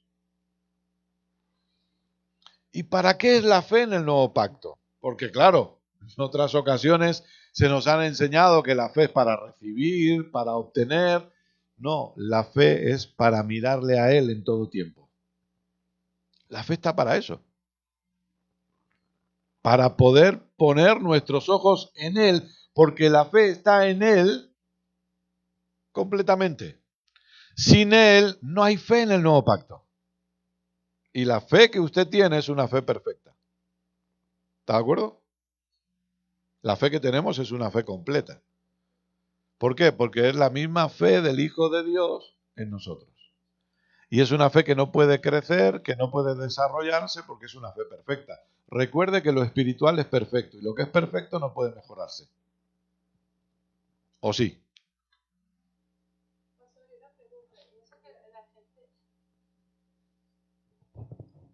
¿Y para qué es la fe en el nuevo pacto? Porque claro, en otras ocasiones se nos han enseñado que la fe es para recibir, para obtener. No, la fe es para mirarle a Él en todo tiempo. La fe está para eso. Para poder poner nuestros ojos en Él, porque la fe está en Él completamente. Sin Él no hay fe en el nuevo pacto. Y la fe que usted tiene es una fe perfecta. ¿Está de acuerdo? La fe que tenemos es una fe completa. ¿Por qué? Porque es la misma fe del Hijo de Dios en nosotros. Y es una fe que no puede crecer, que no puede desarrollarse porque es una fe perfecta. Recuerde que lo espiritual es perfecto y lo que es perfecto no puede mejorarse. ¿O sí?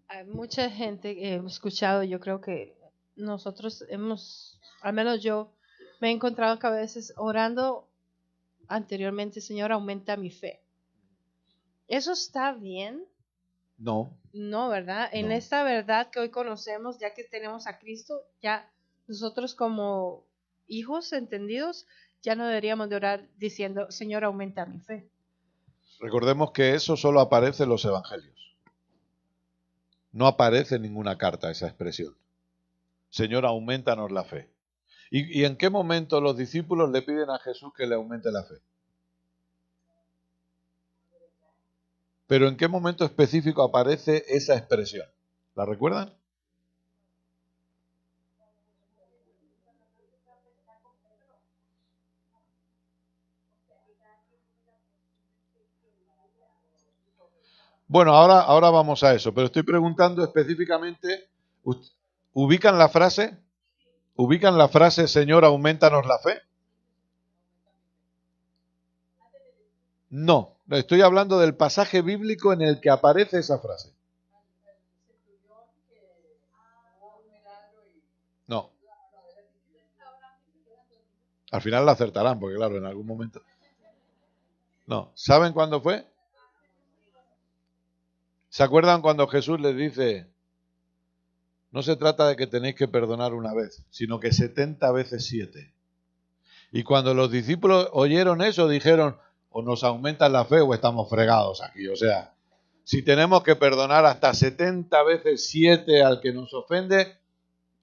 Hay mucha gente que he escuchado, yo creo que nosotros al menos yo, me he encontrado que a veces orando anteriormente, Señor, aumenta mi fe. ¿Eso está bien? No. No, ¿verdad? En No. esta verdad que hoy conocemos, ya que tenemos a Cristo, ya nosotros como hijos entendidos, ya no deberíamos de orar diciendo, Señor, aumenta mi fe. Recordemos que eso solo aparece en los evangelios. No aparece en ninguna carta esa expresión. Señor, aumentanos la fe. ¿Y en qué momento los discípulos le piden a Jesús que le aumente la fe? Pero ¿en qué momento específico aparece esa expresión? ¿La recuerdan? Bueno, ahora vamos a eso, pero estoy preguntando específicamente, ¿ubican la frase? ¿Ubican la frase, Señor, aumentanos la fe? No, estoy hablando del pasaje bíblico en el que aparece esa frase. No. Al final la acertarán, porque claro, en algún momento... No. ¿Saben cuándo fue? ¿Se acuerdan cuando Jesús les dice, no se trata de que tenéis que perdonar una vez, sino que 70 veces 7? Y cuando los discípulos oyeron eso, dijeron, o nos aumentan la fe o estamos fregados aquí. O sea, si tenemos que perdonar hasta 70 veces 7 al que nos ofende,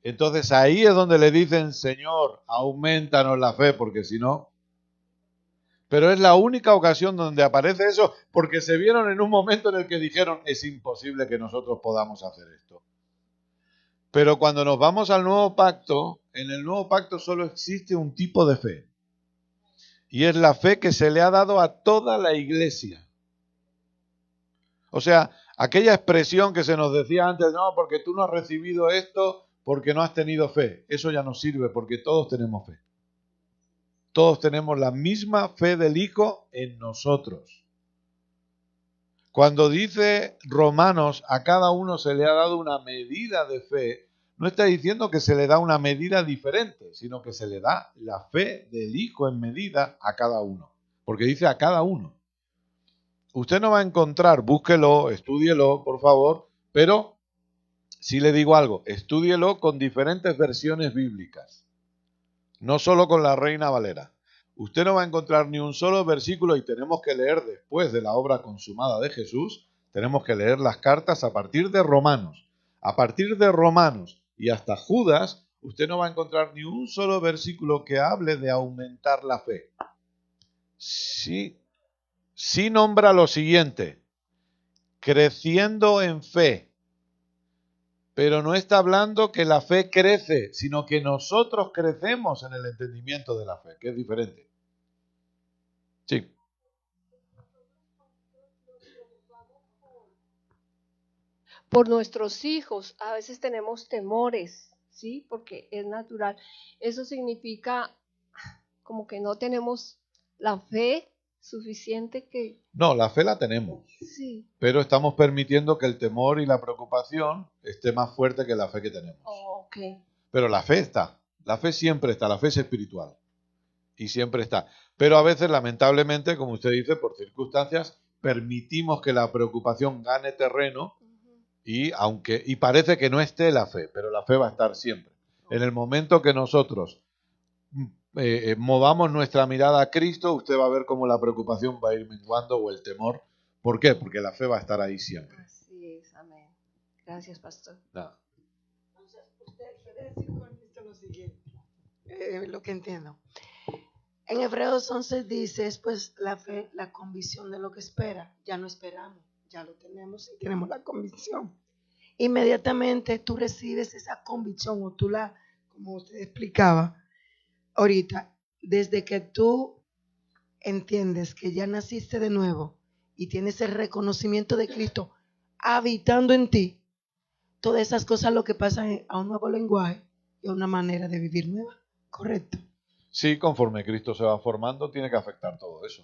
entonces ahí es donde le dicen, Señor, aumentanos la fe, porque si no... Pero es la única ocasión donde aparece eso, porque se vieron en un momento en el que dijeron, es imposible que nosotros podamos hacer esto. Pero cuando nos vamos al nuevo pacto, en el nuevo pacto solo existe un tipo de fe. Y es la fe que se le ha dado a toda la iglesia. O sea, aquella expresión que se nos decía antes, no, porque tú no has recibido esto, porque no has tenido fe. Eso ya no sirve, porque todos tenemos fe. Todos tenemos la misma fe del Hijo en nosotros. Cuando dice Romanos, a cada uno se le ha dado una medida de fe, no está diciendo que se le da una medida diferente, sino que se le da la fe del Hijo en medida a cada uno. Porque dice a cada uno. Usted no va a encontrar, búsquelo, estúdielo, por favor, pero si le digo algo, estúdielo con diferentes versiones bíblicas, no solo con la Reina Valera. Usted no va a encontrar ni un solo versículo, y tenemos que leer después de la obra consumada de Jesús, tenemos que leer las cartas a partir de Romanos. A partir de Romanos y hasta Judas, usted no va a encontrar ni un solo versículo que hable de aumentar la fe. Sí nombra lo siguiente, creciendo en fe, pero no está hablando que la fe crece, sino que nosotros crecemos en el entendimiento de la fe, que es diferente. Sí. Por nuestros hijos, a veces tenemos temores, ¿sí? Porque es natural. Eso significa como que no tenemos la fe suficiente que... No, la fe la tenemos, Sí. pero estamos permitiendo que el temor y la preocupación esté más fuerte que la fe que tenemos. Oh, ok. Pero la fe está, la fe siempre está, la fe es espiritual y siempre está. Pero a veces, lamentablemente, como usted dice, por circunstancias, permitimos que la preocupación gane terreno y parece que no esté la fe, pero la fe va a estar siempre. En el momento que nosotros movamos nuestra mirada a Cristo, usted va a ver cómo la preocupación va a ir menguando o el temor. ¿Por qué? Porque la fe va a estar ahí siempre. Así es, amén. Gracias, pastor. Nada. Entonces, usted quiere decir con esto lo siguiente, lo que entiendo. En Hebreos 11 dice, es pues la fe, la convicción de lo que espera. Ya no esperamos, ya lo tenemos y tenemos la convicción. Inmediatamente tú recibes esa convicción, o tú la, como usted explicaba ahorita, desde que tú entiendes que ya naciste de nuevo y tienes el reconocimiento de Cristo habitando en ti, todas esas cosas lo que pasan a un nuevo lenguaje y a una manera de vivir nueva. Correcto. Sí, conforme Cristo se va formando, tiene que afectar todo eso.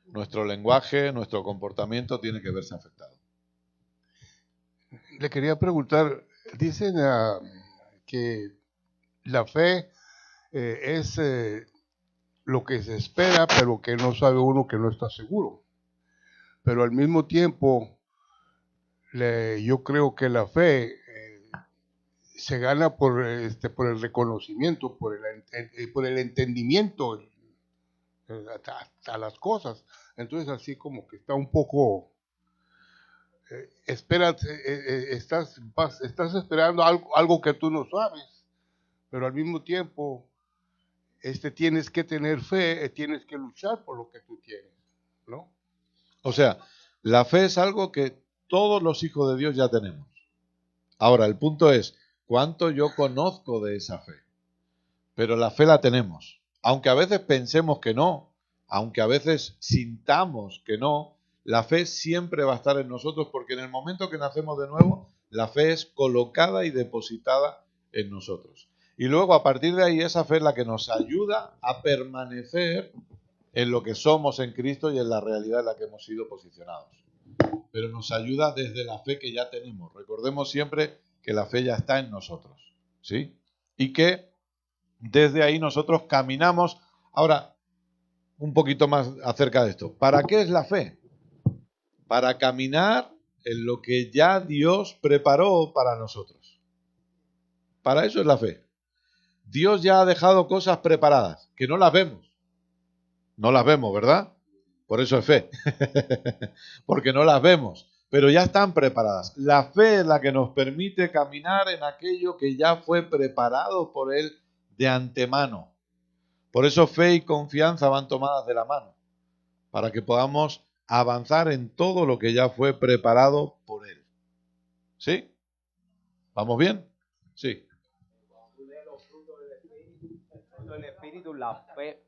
Nuestro lenguaje, nuestro comportamiento tiene que verse afectado. Le quería preguntar, dicen que la fe es lo que se espera, pero que no sabe uno que no está seguro. Pero al mismo tiempo, yo creo que la fe se gana por el reconocimiento, por el entendimiento a las cosas. Entonces así como que está un poco... estás esperando algo que tú no sabes, pero al mismo tiempo tienes que tener fe, tienes que luchar por lo que tú tienes, ¿no? O sea, la fe es algo que todos los hijos de Dios ya tenemos. Ahora, el punto es, ¿cuánto yo conozco de esa fe? Pero la fe la tenemos. Aunque a veces pensemos que no, aunque a veces sintamos que no, La fe siempre va a estar en nosotros porque en el momento que nacemos de nuevo, la fe es colocada y depositada en nosotros. Y luego a partir de ahí esa fe es la que nos ayuda a permanecer en lo que somos en Cristo y en la realidad en la que hemos sido posicionados. Pero nos ayuda desde la fe que ya tenemos. Recordemos siempre que la fe ya está en nosotros, ¿sí? Y que desde ahí nosotros caminamos. Ahora, un poquito más acerca de esto. ¿Para qué es la fe? Para caminar en lo que ya Dios preparó para nosotros. Para eso es la fe. Dios ya ha dejado cosas preparadas, que no las vemos. No las vemos, ¿verdad? Por eso es fe. Porque no las vemos, pero ya están preparadas. La fe es la que nos permite caminar en aquello que ya fue preparado por Él de antemano. Por eso fe y confianza van tomadas de la mano, para que podamos avanzar en todo lo que ya fue preparado por Él. ¿Sí? ¿Vamos bien? Sí. El Espíritu, la fe.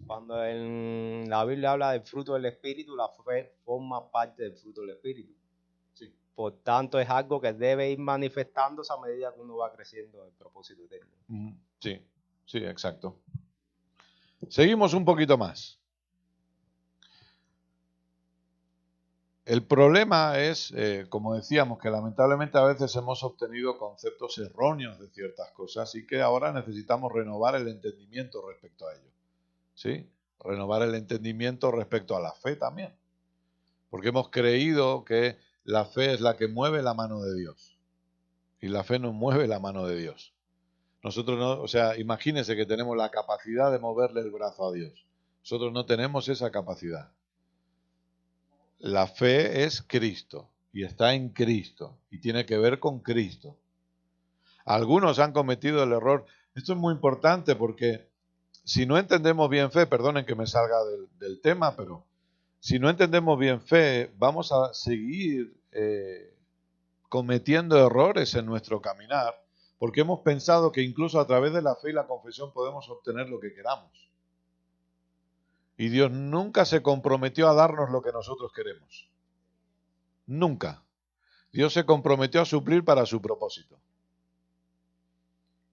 Cuando en la Biblia habla del fruto del Espíritu, la fe forma parte del fruto del Espíritu. Sí. Por tanto, es algo que debe ir manifestándose a medida que uno va creciendo en el propósito eterno. Sí, sí, exacto. Seguimos un poquito más. El problema es, como decíamos, que lamentablemente a veces hemos obtenido conceptos erróneos de ciertas cosas y que ahora necesitamos renovar el entendimiento respecto a ello. ¿Sí? Renovar el entendimiento respecto a la fe también. Porque hemos creído que la fe es la que mueve la mano de Dios. Y la fe no mueve la mano de Dios. Nosotros no, o sea, imagínense que tenemos la capacidad de moverle el brazo a Dios. Nosotros no tenemos esa capacidad. La fe es Cristo y está en Cristo y tiene que ver con Cristo. Algunos han cometido el error. Esto es muy importante porque si no entendemos bien fe, perdonen que me salga del tema, pero si no entendemos bien fe, vamos a seguir cometiendo errores en nuestro caminar, porque hemos pensado que incluso a través de la fe y la confesión podemos obtener lo que queramos. Y Dios nunca se comprometió a darnos lo que nosotros queremos. Nunca. Dios se comprometió a suplir para su propósito.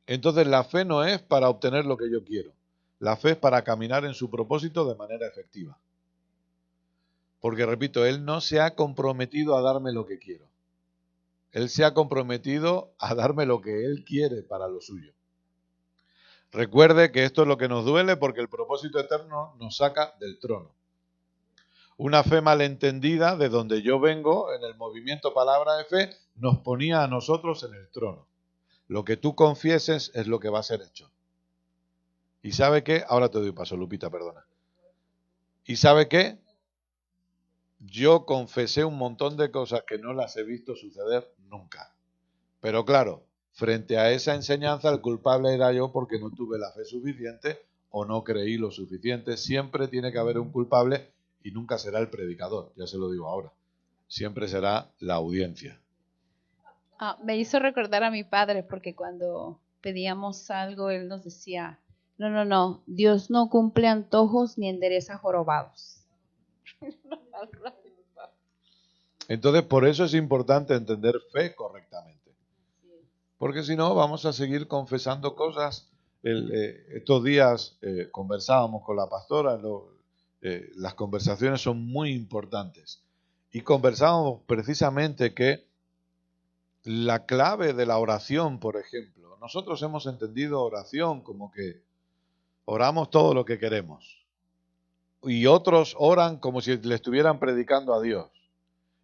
Entonces la fe no es para obtener lo que yo quiero. La fe es para caminar en su propósito de manera efectiva. Porque, repito, Él no se ha comprometido a darme lo que quiero. Él se ha comprometido a darme lo que Él quiere para lo suyo. Recuerde que esto es lo que nos duele porque el propósito eterno nos saca del trono. Una fe malentendida de donde yo vengo en el movimiento palabra de fe nos ponía a nosotros en el trono. Lo que tú confieses es lo que va a ser hecho. ¿Y sabe qué? Ahora te doy paso, Lupita, perdona. ¿Y sabe qué? Yo confesé un montón de cosas que no las he visto suceder nunca. Pero claro, frente a esa enseñanza, el culpable era yo porque no tuve la fe suficiente o no creí lo suficiente. Siempre tiene que haber un culpable y nunca será el predicador, ya se lo digo ahora. Siempre será la audiencia. Me hizo recordar a mi padre porque cuando pedíamos algo, él nos decía, no, Dios no cumple antojos ni endereza jorobados. Entonces, por eso es importante entender fe correctamente. Porque si no, vamos a seguir confesando cosas. Estos días conversábamos con la pastora, las conversaciones son muy importantes. Y conversábamos precisamente que la clave de la oración, por ejemplo, nosotros hemos entendido oración como que oramos todo lo que queremos. Y otros oran como si le estuvieran predicando a Dios.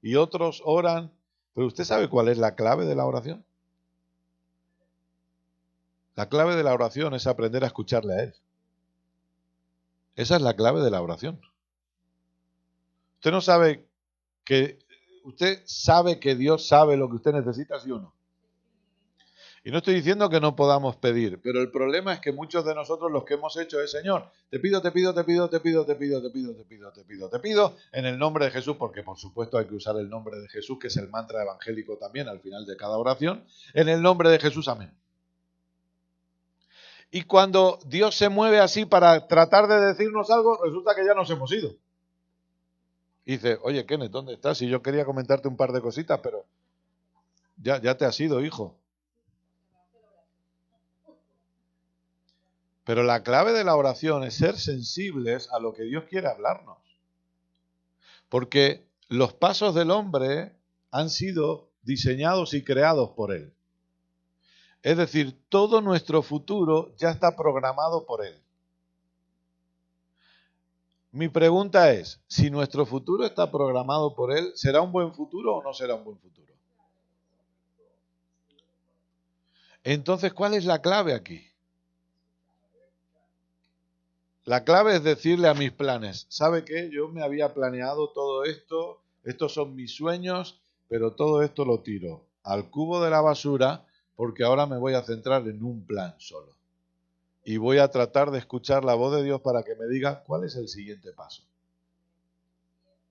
Y otros oran, pero ¿usted sabe cuál es la clave de la oración? La clave de la oración es aprender a escucharle a Él. Esa es la clave de la oración. Usted sabe que Dios sabe lo que usted necesita, ¿sí o no? Y no estoy diciendo que no podamos pedir, pero el problema es que muchos de nosotros lo que hemos hecho es, Señor, te pido en el nombre de Jesús, porque por supuesto hay que usar el nombre de Jesús, que es el mantra evangélico también al final de cada oración, en el nombre de Jesús, amén. Y cuando Dios se mueve así para tratar de decirnos algo, resulta que ya nos hemos ido. Y dice, oye, Kenneth, ¿dónde estás? Y yo quería comentarte un par de cositas, pero ya te has ido, hijo. Pero la clave de la oración es ser sensibles a lo que Dios quiere hablarnos. Porque los pasos del hombre han sido diseñados y creados por Él. Es decir, todo nuestro futuro ya está programado por Él. Mi pregunta es, si nuestro futuro está programado por Él, ¿será un buen futuro o no será un buen futuro? Entonces, ¿cuál es la clave aquí? La clave es decirle a mis planes, ¿sabe qué? Yo me había planeado todo esto, estos son mis sueños, pero todo esto lo tiro al cubo de la basura porque ahora me voy a centrar en un plan solo. Y voy a tratar de escuchar la voz de Dios para que me diga cuál es el siguiente paso.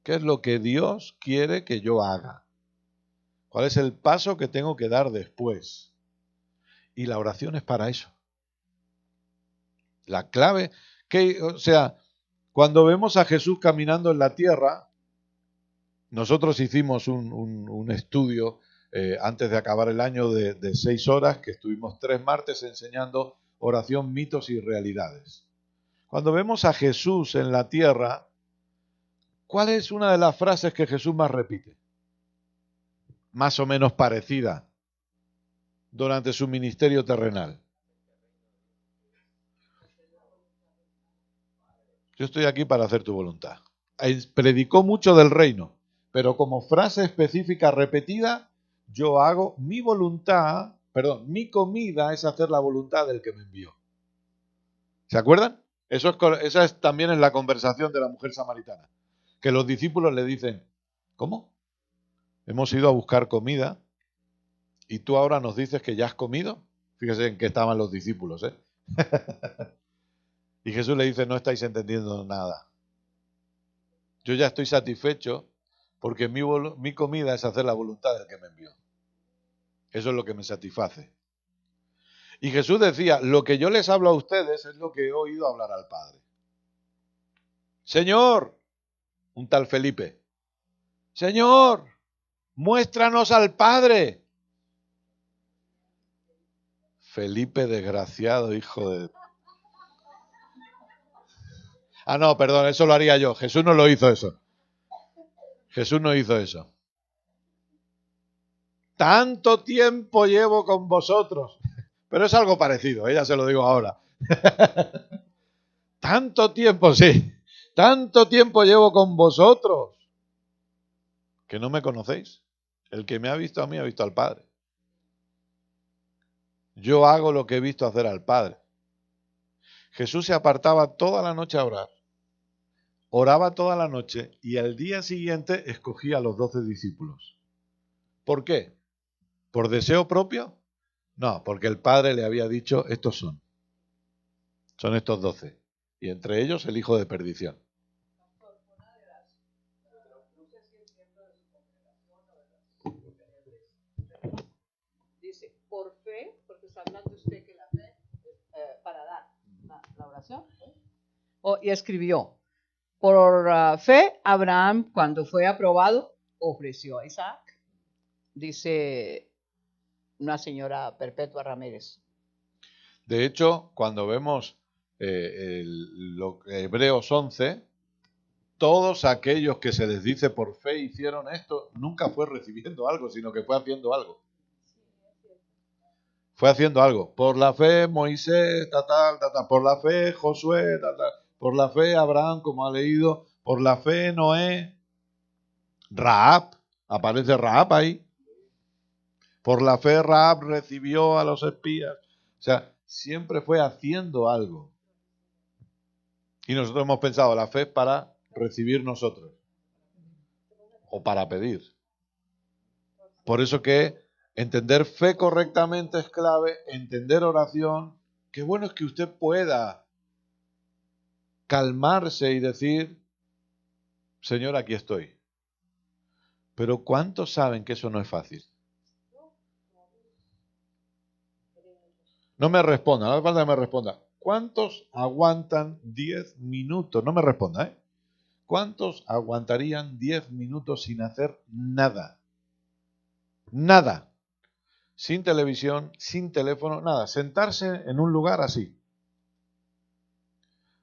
¿Qué es lo que Dios quiere que yo haga? ¿Cuál es el paso que tengo que dar después? Y la oración es para eso. La clave, o sea, cuando vemos a Jesús caminando en la tierra, nosotros hicimos un estudio antes de acabar el año de 6 horas, que estuvimos 3 martes enseñando oración, mitos y realidades. Cuando vemos a Jesús en la tierra, ¿cuál es una de las frases que Jesús más repite? Más o menos parecida durante su ministerio terrenal. Yo estoy aquí para hacer tu voluntad. Predicó mucho del reino, pero como frase específica repetida, yo hago mi voluntad, mi comida es hacer la voluntad del que me envió. ¿Se acuerdan? Esa es también en la conversación de la mujer samaritana, que los discípulos le dicen, ¿cómo? Hemos ido a buscar comida y tú ahora nos dices que ya has comido. Fíjese en qué estaban los discípulos, ¿eh? Y Jesús le dice, no estáis entendiendo nada. Yo ya estoy satisfecho porque mi comida es hacer la voluntad del que me envió. Eso es lo que me satisface. Y Jesús decía, lo que yo les hablo a ustedes es lo que he oído hablar al Padre. Señor, un tal Felipe, Señor, muéstranos al Padre. Felipe, desgraciado, hijo de... Ah, no, perdón, eso lo haría yo. Jesús no lo hizo eso. Jesús no hizo eso. Tanto tiempo llevo con vosotros. Pero es algo parecido, ya se lo digo ahora. Tanto tiempo, sí. Tanto tiempo llevo con vosotros. Que no me conocéis. El que me ha visto a mí ha visto al Padre. Yo hago lo que he visto hacer al Padre. Jesús se apartaba toda la noche a orar. Oraba toda la noche y al día siguiente escogía a los 12 discípulos. ¿Por qué? ¿Por deseo propio? No, porque el Padre le había dicho, estos son. Son estos 12. Y entre ellos el hijo de perdición. Dice, por fe, porque está hablando usted que la fe es para dar la oración. Y escribió, por fe, Abraham, cuando fue aprobado, ofreció a Isaac. Dice una señora Perpetua Ramírez. De hecho, cuando vemos Hebreos 11, todos aquellos que se les dice por fe hicieron esto, nunca fue recibiendo algo, sino que fue haciendo algo. Fue haciendo algo. Por la fe Moisés, por la fe Josué, por la fe Abraham, como ha leído, por la fe Noé, Rahab, aparece Rahab ahí. Por la fe Rahab recibió a los espías. O sea, siempre fue haciendo algo. Y nosotros hemos pensado, la fe es para recibir nosotros. O para pedir. Por eso que entender fe correctamente es clave, entender oración. Qué bueno es que usted pueda calmarse y decir, Señor, aquí estoy. Pero ¿cuántos saben que eso no es fácil? No me responda, no hace falta que me responda. ¿Cuántos aguantan 10 minutos? No me responda, ¿eh? ¿Cuántos aguantarían 10 minutos sin hacer nada? Nada. Sin televisión, sin teléfono, nada. Sentarse en un lugar así.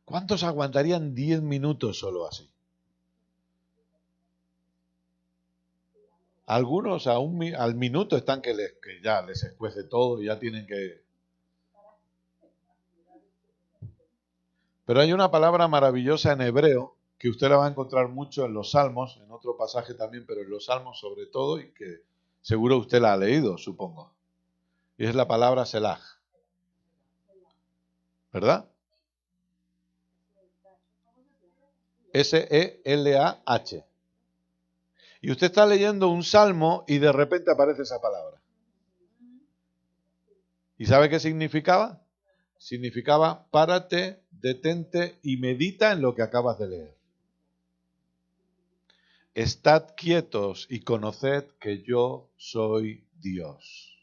¿Cuántos aguantarían 10 minutos solo así? Algunos al minuto están que ya les escuece todo y ya tienen que... Pero hay una palabra maravillosa en hebreo que usted la va a encontrar mucho en los Salmos, en otro pasaje también, pero en los Salmos sobre todo, y que seguro usted la ha leído, supongo. Y es la palabra Selah. ¿Verdad? S-E-L-A-H. Y usted está leyendo un salmo y de repente aparece esa palabra. ¿Y sabe qué significaba? Significaba párate, detente y medita en lo que acabas de leer. Estad quietos y conoced que yo soy Dios.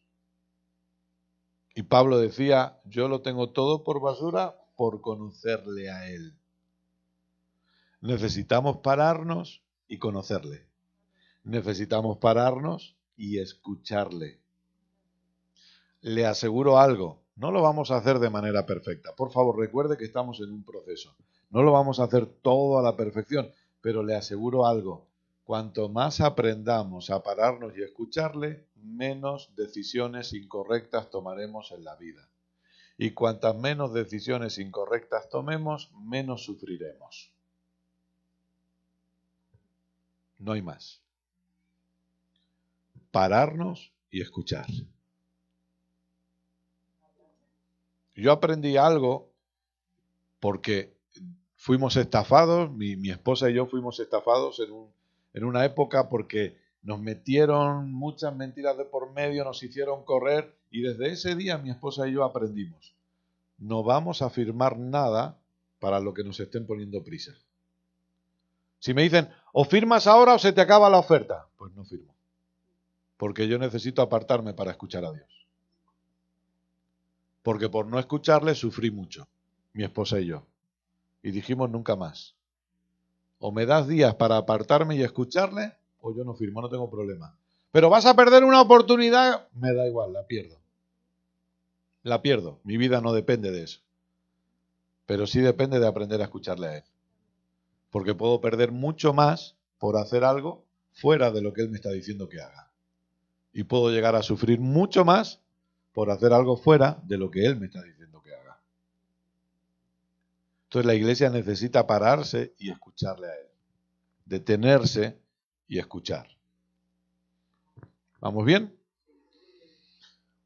Y Pablo decía, yo lo tengo todo por basura por conocerle a Él. Necesitamos pararnos y conocerle. Necesitamos pararnos y escucharle. Le aseguro algo, no lo vamos a hacer de manera perfecta. Por favor, recuerde que estamos en un proceso. No lo vamos a hacer todo a la perfección, pero le aseguro algo. Cuanto más aprendamos a pararnos y escucharle, menos decisiones incorrectas tomaremos en la vida. Y cuantas menos decisiones incorrectas tomemos, menos sufriremos. No hay más. Pararnos y escuchar. Yo aprendí algo porque fuimos estafados, mi esposa y yo fuimos estafados en una época porque nos metieron muchas mentiras de por medio, nos hicieron correr y desde ese día mi esposa y yo aprendimos. No vamos a firmar nada para lo que nos estén poniendo prisa. Si me dicen, o firmas ahora o se te acaba la oferta, pues no firmo. Porque yo necesito apartarme para escuchar a Dios. Porque por no escucharle sufrí mucho, mi esposa y yo. Y dijimos nunca más. O me das días para apartarme y escucharle, o yo no firmo, no tengo problema. Pero vas a perder una oportunidad, me da igual, la pierdo. La pierdo, mi vida no depende de eso. Pero sí depende de aprender a escucharle a Él. Porque puedo perder mucho más por hacer algo fuera de lo que Él me está diciendo que haga. Y puedo llegar a sufrir mucho más por hacer algo fuera de lo que Él me está diciendo que haga. Entonces la iglesia necesita pararse y escucharle a Él. Detenerse y escuchar. ¿Vamos bien?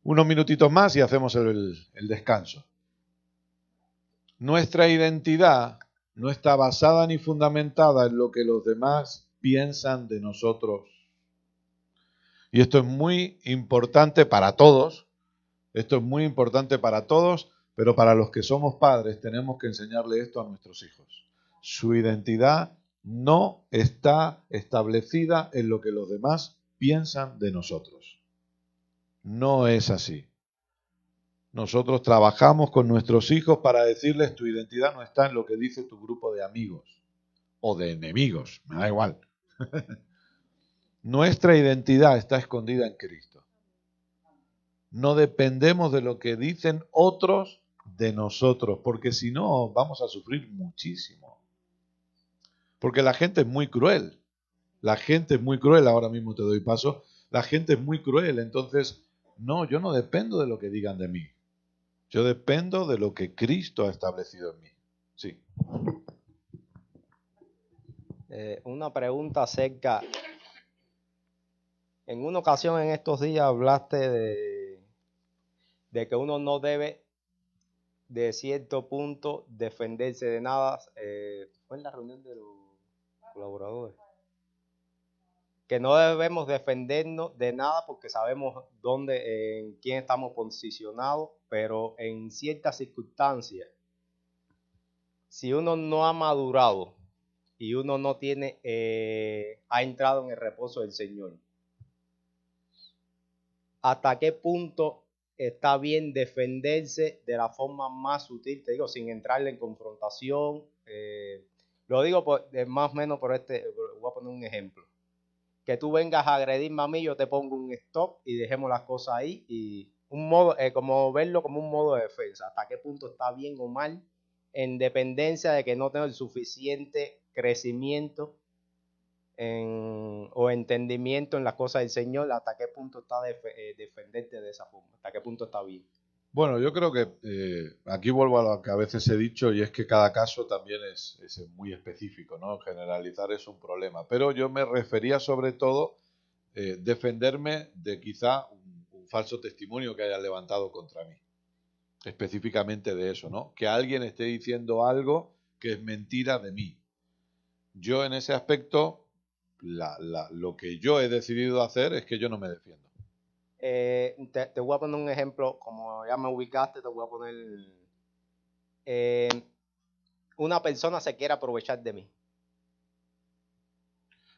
Unos minutitos más y hacemos el descanso. Nuestra identidad no está basada ni fundamentada en lo que los demás piensan de nosotros. Y esto es muy importante para todos. Esto es muy importante para todos, pero para los que somos padres tenemos que enseñarle esto a nuestros hijos. Su identidad no está establecida en lo que los demás piensan de nosotros. No es así. Nosotros trabajamos con nuestros hijos para decirles tu identidad no está en lo que dice tu grupo de amigos o de enemigos, me da igual. Nuestra identidad está escondida en Cristo. No dependemos de lo que dicen otros de nosotros, porque si no vamos a sufrir muchísimo. Porque la gente es muy cruel. La gente es muy cruel, ahora mismo te doy paso. La gente es muy cruel, entonces, no, yo no dependo de lo que digan de mí. Yo dependo de lo que Cristo ha establecido en mí. Sí. Una pregunta acerca... En una ocasión en estos días hablaste de que uno no debe, de cierto punto, defenderse de nada. Fue en la reunión de los colaboradores. Que no debemos defendernos de nada porque sabemos en quién estamos posicionados, pero en ciertas circunstancias, si uno no ha madurado y uno no ha entrado en el reposo del Señor, ¿hasta qué punto está bien defenderse de la forma más sutil? Te digo, sin entrarle en confrontación. Lo digo más o menos voy a poner un ejemplo. Que tú vengas a agredirme a mí, yo te pongo un stop y dejemos las cosas ahí. Y un modo, como verlo como un modo de defensa. Hasta qué punto está bien o mal, en dependencia de que no tengo el suficiente crecimiento o entendimiento en las cosas del Señor. Hasta qué punto está defenderte de esa forma. Hasta qué punto está bien. Bueno, yo creo que aquí vuelvo a lo que a veces he dicho, y es que cada caso también es muy específico, ¿no? Generalizar es un problema. Pero yo me refería sobre todo defenderme de quizá un falso testimonio que haya levantado contra mí. Específicamente de eso, ¿no? Que alguien esté diciendo algo que es mentira de mí. Yo en ese aspecto, lo que yo he decidido hacer es que yo no me defiendo. Te voy a poner un ejemplo, como ya me ubicaste, te voy a poner una persona se quiere aprovechar de mí.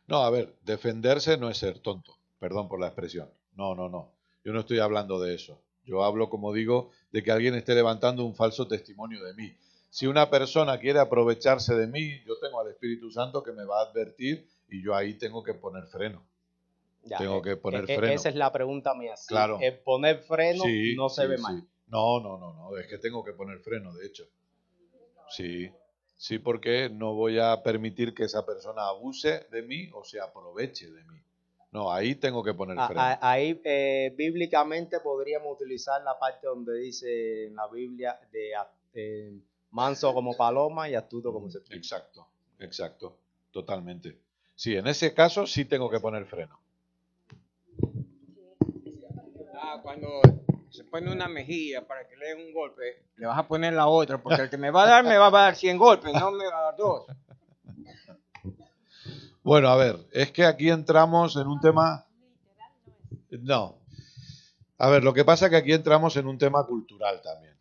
No, a ver, defenderse no es ser tonto, perdón por la expresión. No, yo no estoy hablando de eso. Yo hablo, como digo, de que alguien esté levantando un falso testimonio de mí. Si una persona quiere aprovecharse de mí, yo tengo al Espíritu Santo que me va a advertir y yo ahí tengo que poner freno. Ya, tengo que poner freno. Esa es la pregunta mía. Sí, claro. El poner freno sí, no se ve mal. Sí. No, es que tengo que poner freno, de hecho. Sí, porque no voy a permitir que esa persona abuse de mí o se aproveche de mí. No, ahí tengo que poner freno. Ahí bíblicamente podríamos utilizar la parte donde dice en la Biblia de manso como paloma y astuto como serpiente. Exacto, totalmente. Sí, en ese caso sí tengo que poner freno. Cuando se pone una mejilla para que le den un golpe, le vas a poner la otra, porque el que me va a dar 100 golpes, no me va a dar 2. Bueno, a ver, es que aquí entramos en un tema... No. A ver, lo que pasa es que aquí entramos en un tema cultural también.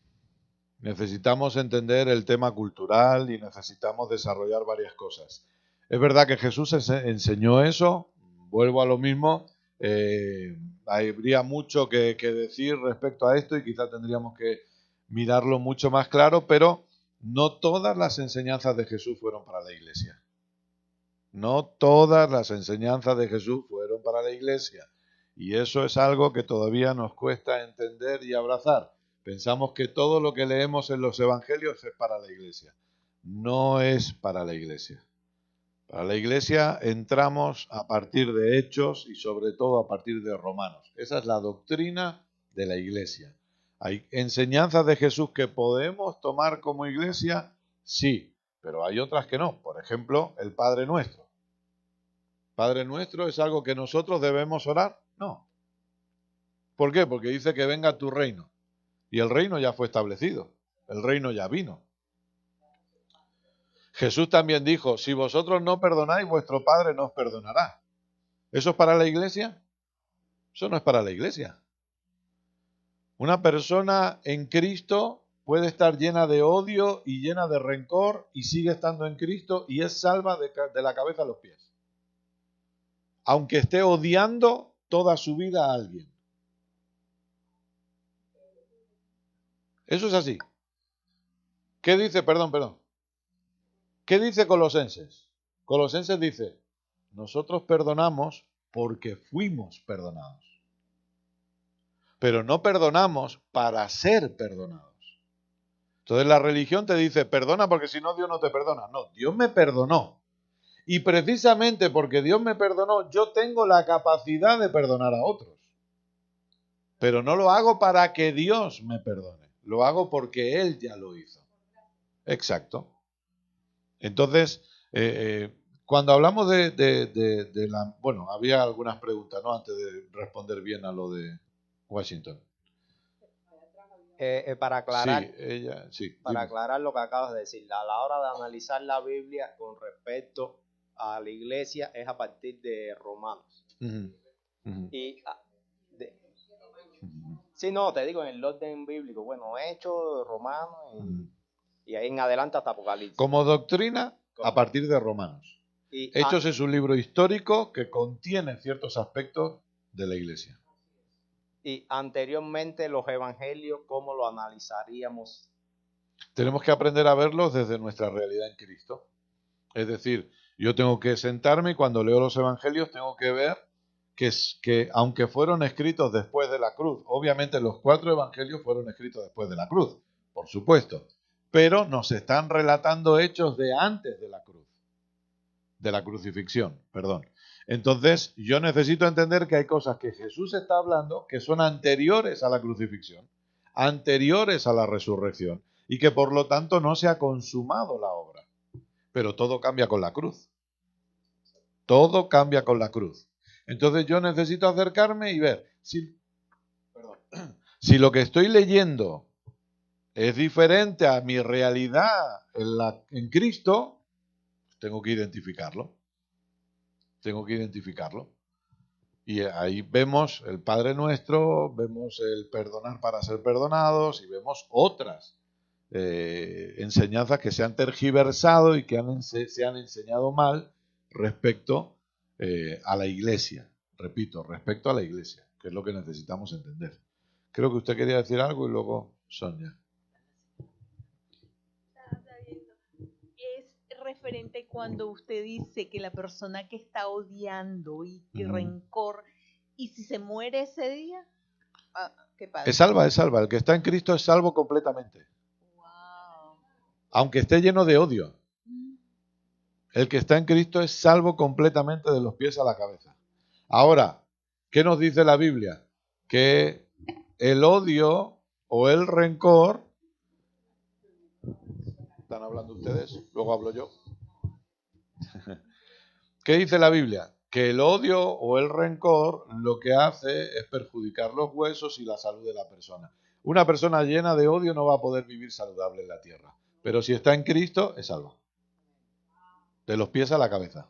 Necesitamos entender el tema cultural y necesitamos desarrollar varias cosas. Es verdad que Jesús enseñó eso, vuelvo a lo mismo, habría mucho que decir respecto a esto y quizá tendríamos que mirarlo mucho más claro, pero no todas las enseñanzas de Jesús fueron para la iglesia. No todas las enseñanzas de Jesús fueron para la iglesia. Y eso es algo que todavía nos cuesta entender y abrazar. Pensamos que todo lo que leemos en los evangelios es para la iglesia. No es para la iglesia. Para la iglesia entramos a partir de Hechos y sobre todo a partir de Romanos. Esa es la doctrina de la iglesia. ¿Hay enseñanzas de Jesús que podemos tomar como iglesia? Sí, pero hay otras que no. Por ejemplo, el Padre Nuestro. ¿Padre Nuestro es algo que nosotros debemos orar? No. ¿Por qué? Porque dice que venga tu reino. Y el reino ya fue establecido. El reino ya vino. Jesús también dijo, si vosotros no perdonáis, vuestro Padre no os perdonará. ¿Eso es para la iglesia? Eso no es para la iglesia. Una persona en Cristo puede estar llena de odio y llena de rencor y sigue estando en Cristo y es salva de la cabeza a los pies. Aunque esté odiando toda su vida a alguien. Eso es así. ¿Qué dice? Perdón. ¿Qué dice Colosenses? Colosenses dice, nosotros perdonamos porque fuimos perdonados. Pero no perdonamos para ser perdonados. Entonces la religión te dice, perdona porque si no Dios no te perdona. No, Dios me perdonó. Y precisamente porque Dios me perdonó, yo tengo la capacidad de perdonar a otros. Pero no lo hago para que Dios me perdone. Lo hago porque Él ya lo hizo. Exacto. Entonces, cuando hablamos de la... Bueno, había algunas preguntas, ¿no? Antes de responder bien a lo de Washington. Para aclarar, para aclarar lo que acabas de decir, a la hora de analizar la Biblia con respecto a la iglesia es a partir de Romanos. Y sí, no, te digo en el orden bíblico, bueno, Hechos, Romanos y ahí en adelante hasta Apocalipsis. Como doctrina, a partir de Romanos. Hechos es un libro histórico que contiene ciertos aspectos de la iglesia. Y anteriormente los evangelios, ¿cómo lo analizaríamos? Tenemos que aprender a verlos desde nuestra realidad en Cristo. Es decir, yo tengo que sentarme y cuando leo los evangelios tengo que ver que aunque fueron escritos después de la cruz, obviamente los 4 evangelios fueron escritos después de la cruz, por supuesto, pero nos están relatando hechos de antes de la crucifixión, perdón. Entonces, yo necesito entender que hay cosas que Jesús está hablando que son anteriores a la crucifixión, anteriores a la resurrección, y que por lo tanto no se ha consumado la obra. Pero todo cambia con la cruz. Todo cambia con la cruz. Entonces yo necesito acercarme y ver si lo que estoy leyendo es diferente a mi realidad en Cristo, tengo que identificarlo. Tengo que identificarlo. Y ahí vemos el Padre Nuestro, vemos el perdonar para ser perdonados y vemos otras enseñanzas que se han tergiversado y que se han enseñado mal respecto a la iglesia. Repito, respecto a la iglesia, que es lo que necesitamos entender. Creo que usted quería decir algo y luego Sonia. Es referente cuando usted dice que la persona que está odiando y que rencor, y si se muere ese día, ¿qué pasa? Es salva, es salva. El que está en Cristo es salvo completamente. Wow. Aunque esté lleno de odio. El que está en Cristo es salvo completamente de los pies a la cabeza. Ahora, ¿qué nos dice la Biblia? Que el odio o el rencor... ¿Están hablando ustedes? Luego hablo yo. ¿Qué dice la Biblia? Que el odio o el rencor lo que hace es perjudicar los huesos y la salud de la persona. Una persona llena de odio no va a poder vivir saludable en la tierra. Pero si está en Cristo, es salvo. De los pies a la cabeza.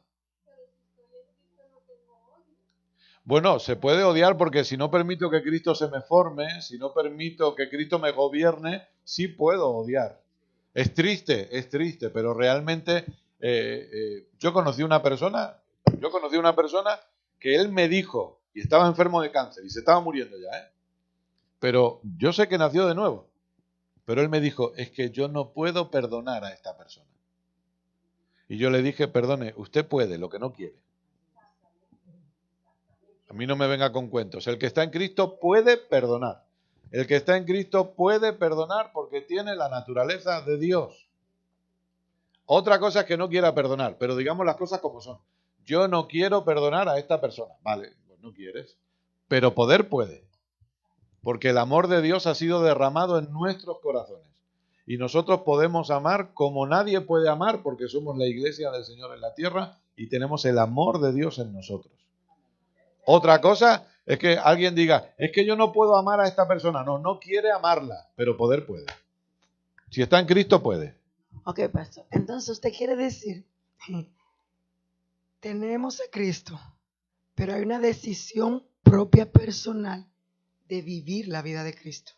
Bueno, se puede odiar porque si no permito que Cristo se me forme, si no permito que Cristo me gobierne, sí puedo odiar. Es triste, pero realmente yo conocí una persona que él me dijo, y estaba enfermo de cáncer y se estaba muriendo ya, pero yo sé que nació de nuevo, pero él me dijo, es que yo no puedo perdonar a esta persona. Y yo le dije, perdone, usted puede, lo que no quiere. A mí no me venga con cuentos. El que está en Cristo puede perdonar. El que está en Cristo puede perdonar porque tiene la naturaleza de Dios. Otra cosa es que no quiera perdonar, pero digamos las cosas como son. Yo no quiero perdonar a esta persona. Vale, pues no quieres. Pero poder puede. Porque el amor de Dios ha sido derramado en nuestros corazones. Y nosotros podemos amar como nadie puede amar porque somos la iglesia del Señor en la tierra y tenemos el amor de Dios en nosotros. Otra cosa es que alguien diga, es que yo no puedo amar a esta persona. No, no quiere amarla, pero poder puede. Si está en Cristo, puede. Ok, pastor. Entonces usted quiere decir, tenemos a Cristo, pero hay una decisión propia personal de vivir la vida de Cristo.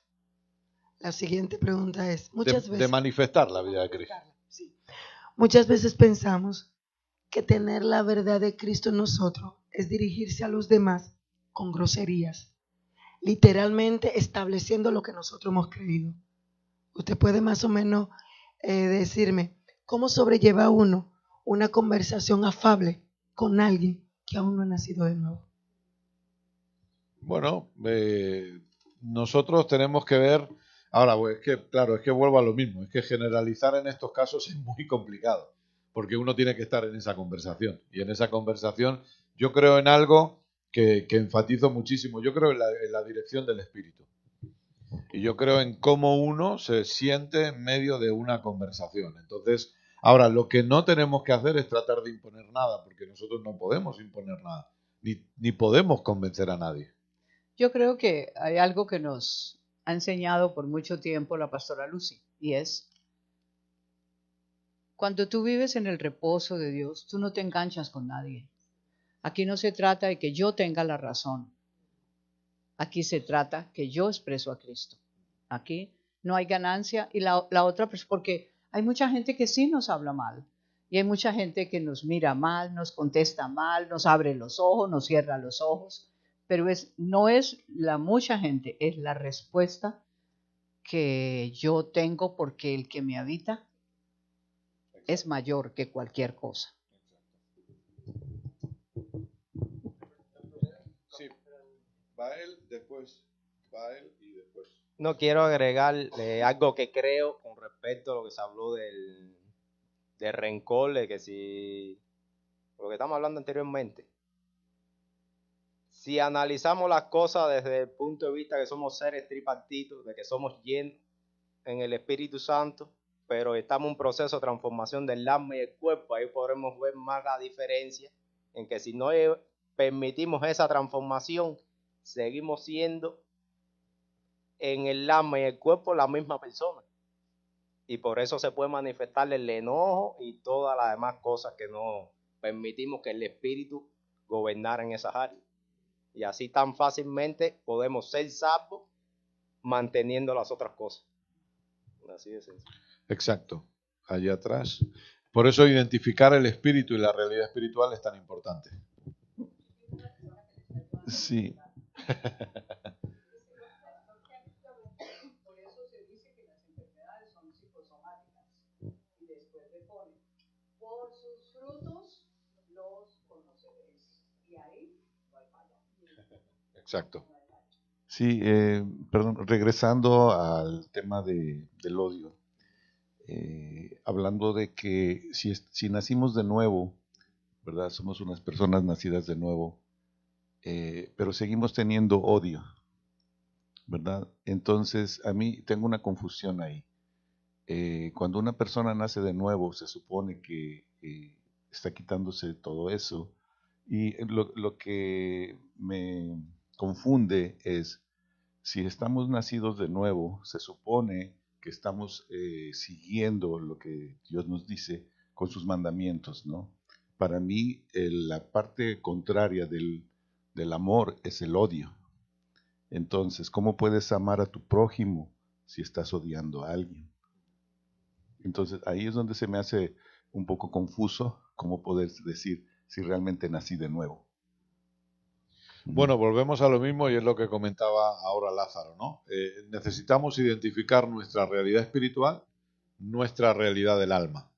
La siguiente pregunta es, De manifestar la vida de Cristo. Sí. Muchas veces pensamos que tener la verdad de Cristo en nosotros es dirigirse a los demás con groserías, literalmente estableciendo lo que nosotros hemos creído. Usted puede más o menos decirme, ¿cómo sobrelleva uno una conversación afable con alguien que aún no ha nacido de nuevo? Bueno, nosotros tenemos que ver, ahora, pues, es que vuelvo a lo mismo, es que generalizar en estos casos es muy complicado, porque uno tiene que estar en esa conversación, y en esa conversación yo creo en algo que enfatizo muchísimo, yo creo en la dirección del Espíritu, y yo creo en cómo uno se siente en medio de una conversación. Entonces, ahora, lo que no tenemos que hacer es tratar de imponer nada, porque nosotros no podemos imponer nada, ni podemos convencer a nadie. Yo creo que hay algo que nos ha enseñado por mucho tiempo la pastora Lucy, y es, cuando tú vives en el reposo de Dios, tú no te enganchas con nadie. Aquí no se trata de que yo tenga la razón. Aquí se trata que yo expreso a Cristo. Aquí no hay ganancia y la otra, pues porque hay mucha gente que sí nos habla mal. Y hay mucha gente que nos mira mal, nos contesta mal, nos abre los ojos, nos cierra los ojos. Pero no es la mucha gente, es la respuesta que yo tengo porque el que me habita es mayor que cualquier cosa. Sí, va él, después va él y después. No quiero agregar algo que creo con respecto a lo que se habló del rencor, de que si, lo que estamos hablando anteriormente, si analizamos las cosas desde el punto de vista que somos seres tripartitos, de que somos llenos en el Espíritu Santo, pero estamos en un proceso de transformación del alma y el cuerpo, ahí podremos ver más la diferencia en que si no permitimos esa transformación, seguimos siendo en el alma y el cuerpo la misma persona. Y por eso se puede manifestar el enojo y todas las demás cosas que no permitimos que el Espíritu gobernara en esas áreas. Y así tan fácilmente podemos ser salvos manteniendo las otras cosas. Así de sencillo. Exacto, allá atrás. Por eso identificar el espíritu y la realidad espiritual es tan importante. Sí. Por eso se dice que las enfermedades son psicosomáticas. Y después le pone, por sus frutos los conoceréis. Y ahí no hay falla. Exacto. Sí, perdón, regresando al tema del odio, hablando de que si nacimos de nuevo, ¿verdad? Somos unas personas nacidas de nuevo, pero seguimos teniendo odio, ¿verdad? Entonces, a mí tengo una confusión ahí. Cuando una persona nace de nuevo, se supone que está quitándose todo eso, y lo que me confunde es, si estamos nacidos de nuevo, se supone que estamos siguiendo lo que Dios nos dice con sus mandamientos, ¿no? Para mí, la parte contraria del amor es el odio. Entonces, ¿cómo puedes amar a tu prójimo si estás odiando a alguien? Entonces, ahí es donde se me hace un poco confuso cómo poder decir si realmente nací de nuevo. Bueno, volvemos a lo mismo y es lo que comentaba ahora Lázaro, ¿no? Necesitamos identificar nuestra realidad espiritual, nuestra realidad del alma.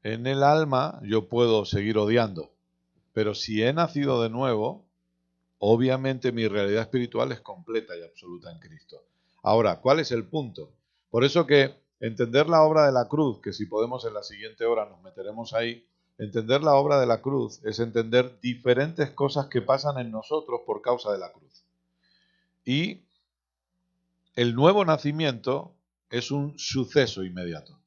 En el alma yo puedo seguir odiando, pero si he nacido de nuevo, obviamente mi realidad espiritual es completa y absoluta en Cristo. Ahora, ¿cuál es el punto? Por eso que entender la obra de la cruz, que si podemos en la siguiente hora nos meteremos ahí, entender la obra de la cruz es entender diferentes cosas que pasan en nosotros por causa de la cruz. Y el nuevo nacimiento es un suceso inmediato.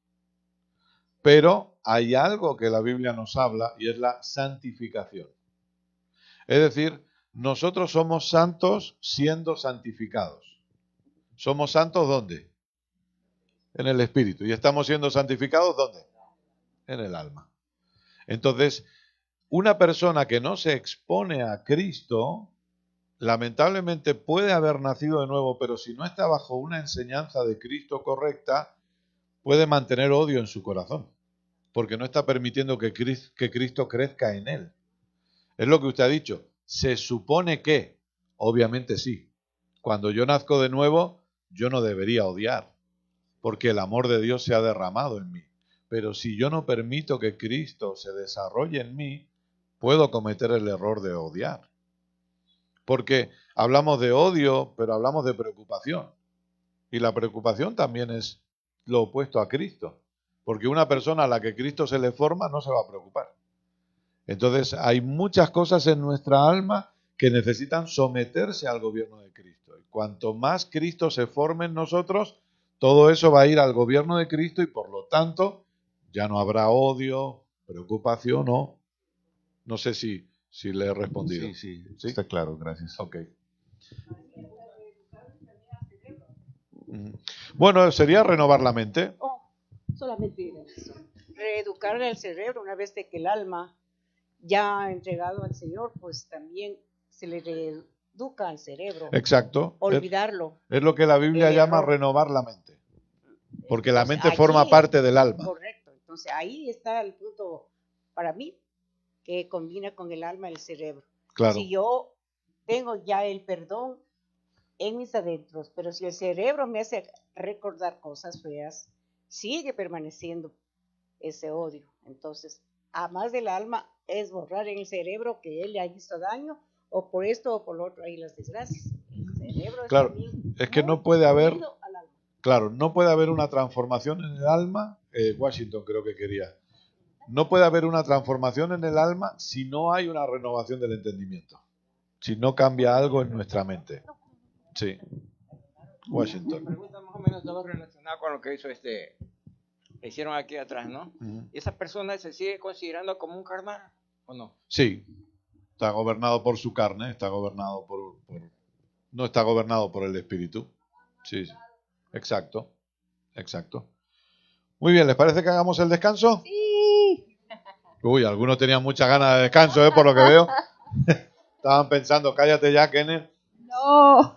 Pero hay algo que la Biblia nos habla y es la santificación. Es decir, nosotros somos santos siendo santificados. ¿Somos santos dónde? En el Espíritu. ¿Y estamos siendo santificados dónde? En el alma. Entonces, una persona que no se expone a Cristo, lamentablemente puede haber nacido de nuevo, pero si no está bajo una enseñanza de Cristo correcta, puede mantener odio en su corazón, porque no está permitiendo que Cristo crezca en él. Es lo que usted ha dicho. Se supone que, obviamente sí, cuando yo nazco de nuevo, yo no debería odiar, porque el amor de Dios se ha derramado en mí. Pero si yo no permito que Cristo se desarrolle en mí, puedo cometer el error de odiar. Porque hablamos de odio, pero hablamos de preocupación. Y la preocupación también es lo opuesto a Cristo. Porque una persona a la que Cristo se le forma no se va a preocupar. Entonces hay muchas cosas en nuestra alma que necesitan someterse al gobierno de Cristo. Y cuanto más Cristo se forme en nosotros, todo eso va a ir al gobierno de Cristo y por lo tanto ya no habrá odio, preocupación, ¿no? No sé si le he respondido. Sí, está claro, gracias. Ok. Bueno, sería renovar la mente. Solamente eso. Reeducar el cerebro una vez de que el alma ya ha entregado al Señor, pues también se le reeduca al cerebro. Exacto. Olvidarlo. Es lo que la Biblia llama error. renovar la mente. Porque Entonces, la mente forma parte del alma. Correcto. Entonces ahí está el punto para mí que combina con el alma y el cerebro. Claro. Si yo tengo ya el perdón en mis adentros, pero si el cerebro me hace recordar cosas feas, sigue permaneciendo ese odio. Entonces, a más del alma es borrar en el cerebro que él le ha hizo daño, o por esto o por lo otro, ahí las desgracias. El cerebro Claro, también es que muy no puede haber, unido al alma. claro, no puede haber una transformación en el alma, Washington creo que quería, no puede haber una transformación en el alma si no hay una renovación del entendimiento, si no cambia algo en nuestra mente. Sí, La Washington. pregunta más o menos estaba relacionada con lo que hizo hicieron aquí atrás, ¿no? Ujú. ¿Esa persona se sigue considerando como un carnal o no? Sí, está gobernado por su carne, está gobernado no está gobernado por el espíritu. Sí, sí. Exacto, exacto. Muy bien, ¿les parece que hagamos el descanso? Sí. Uy, algunos tenían muchas ganas de descanso, por lo que veo. Estaban pensando, cállate ya, Kenneth. No.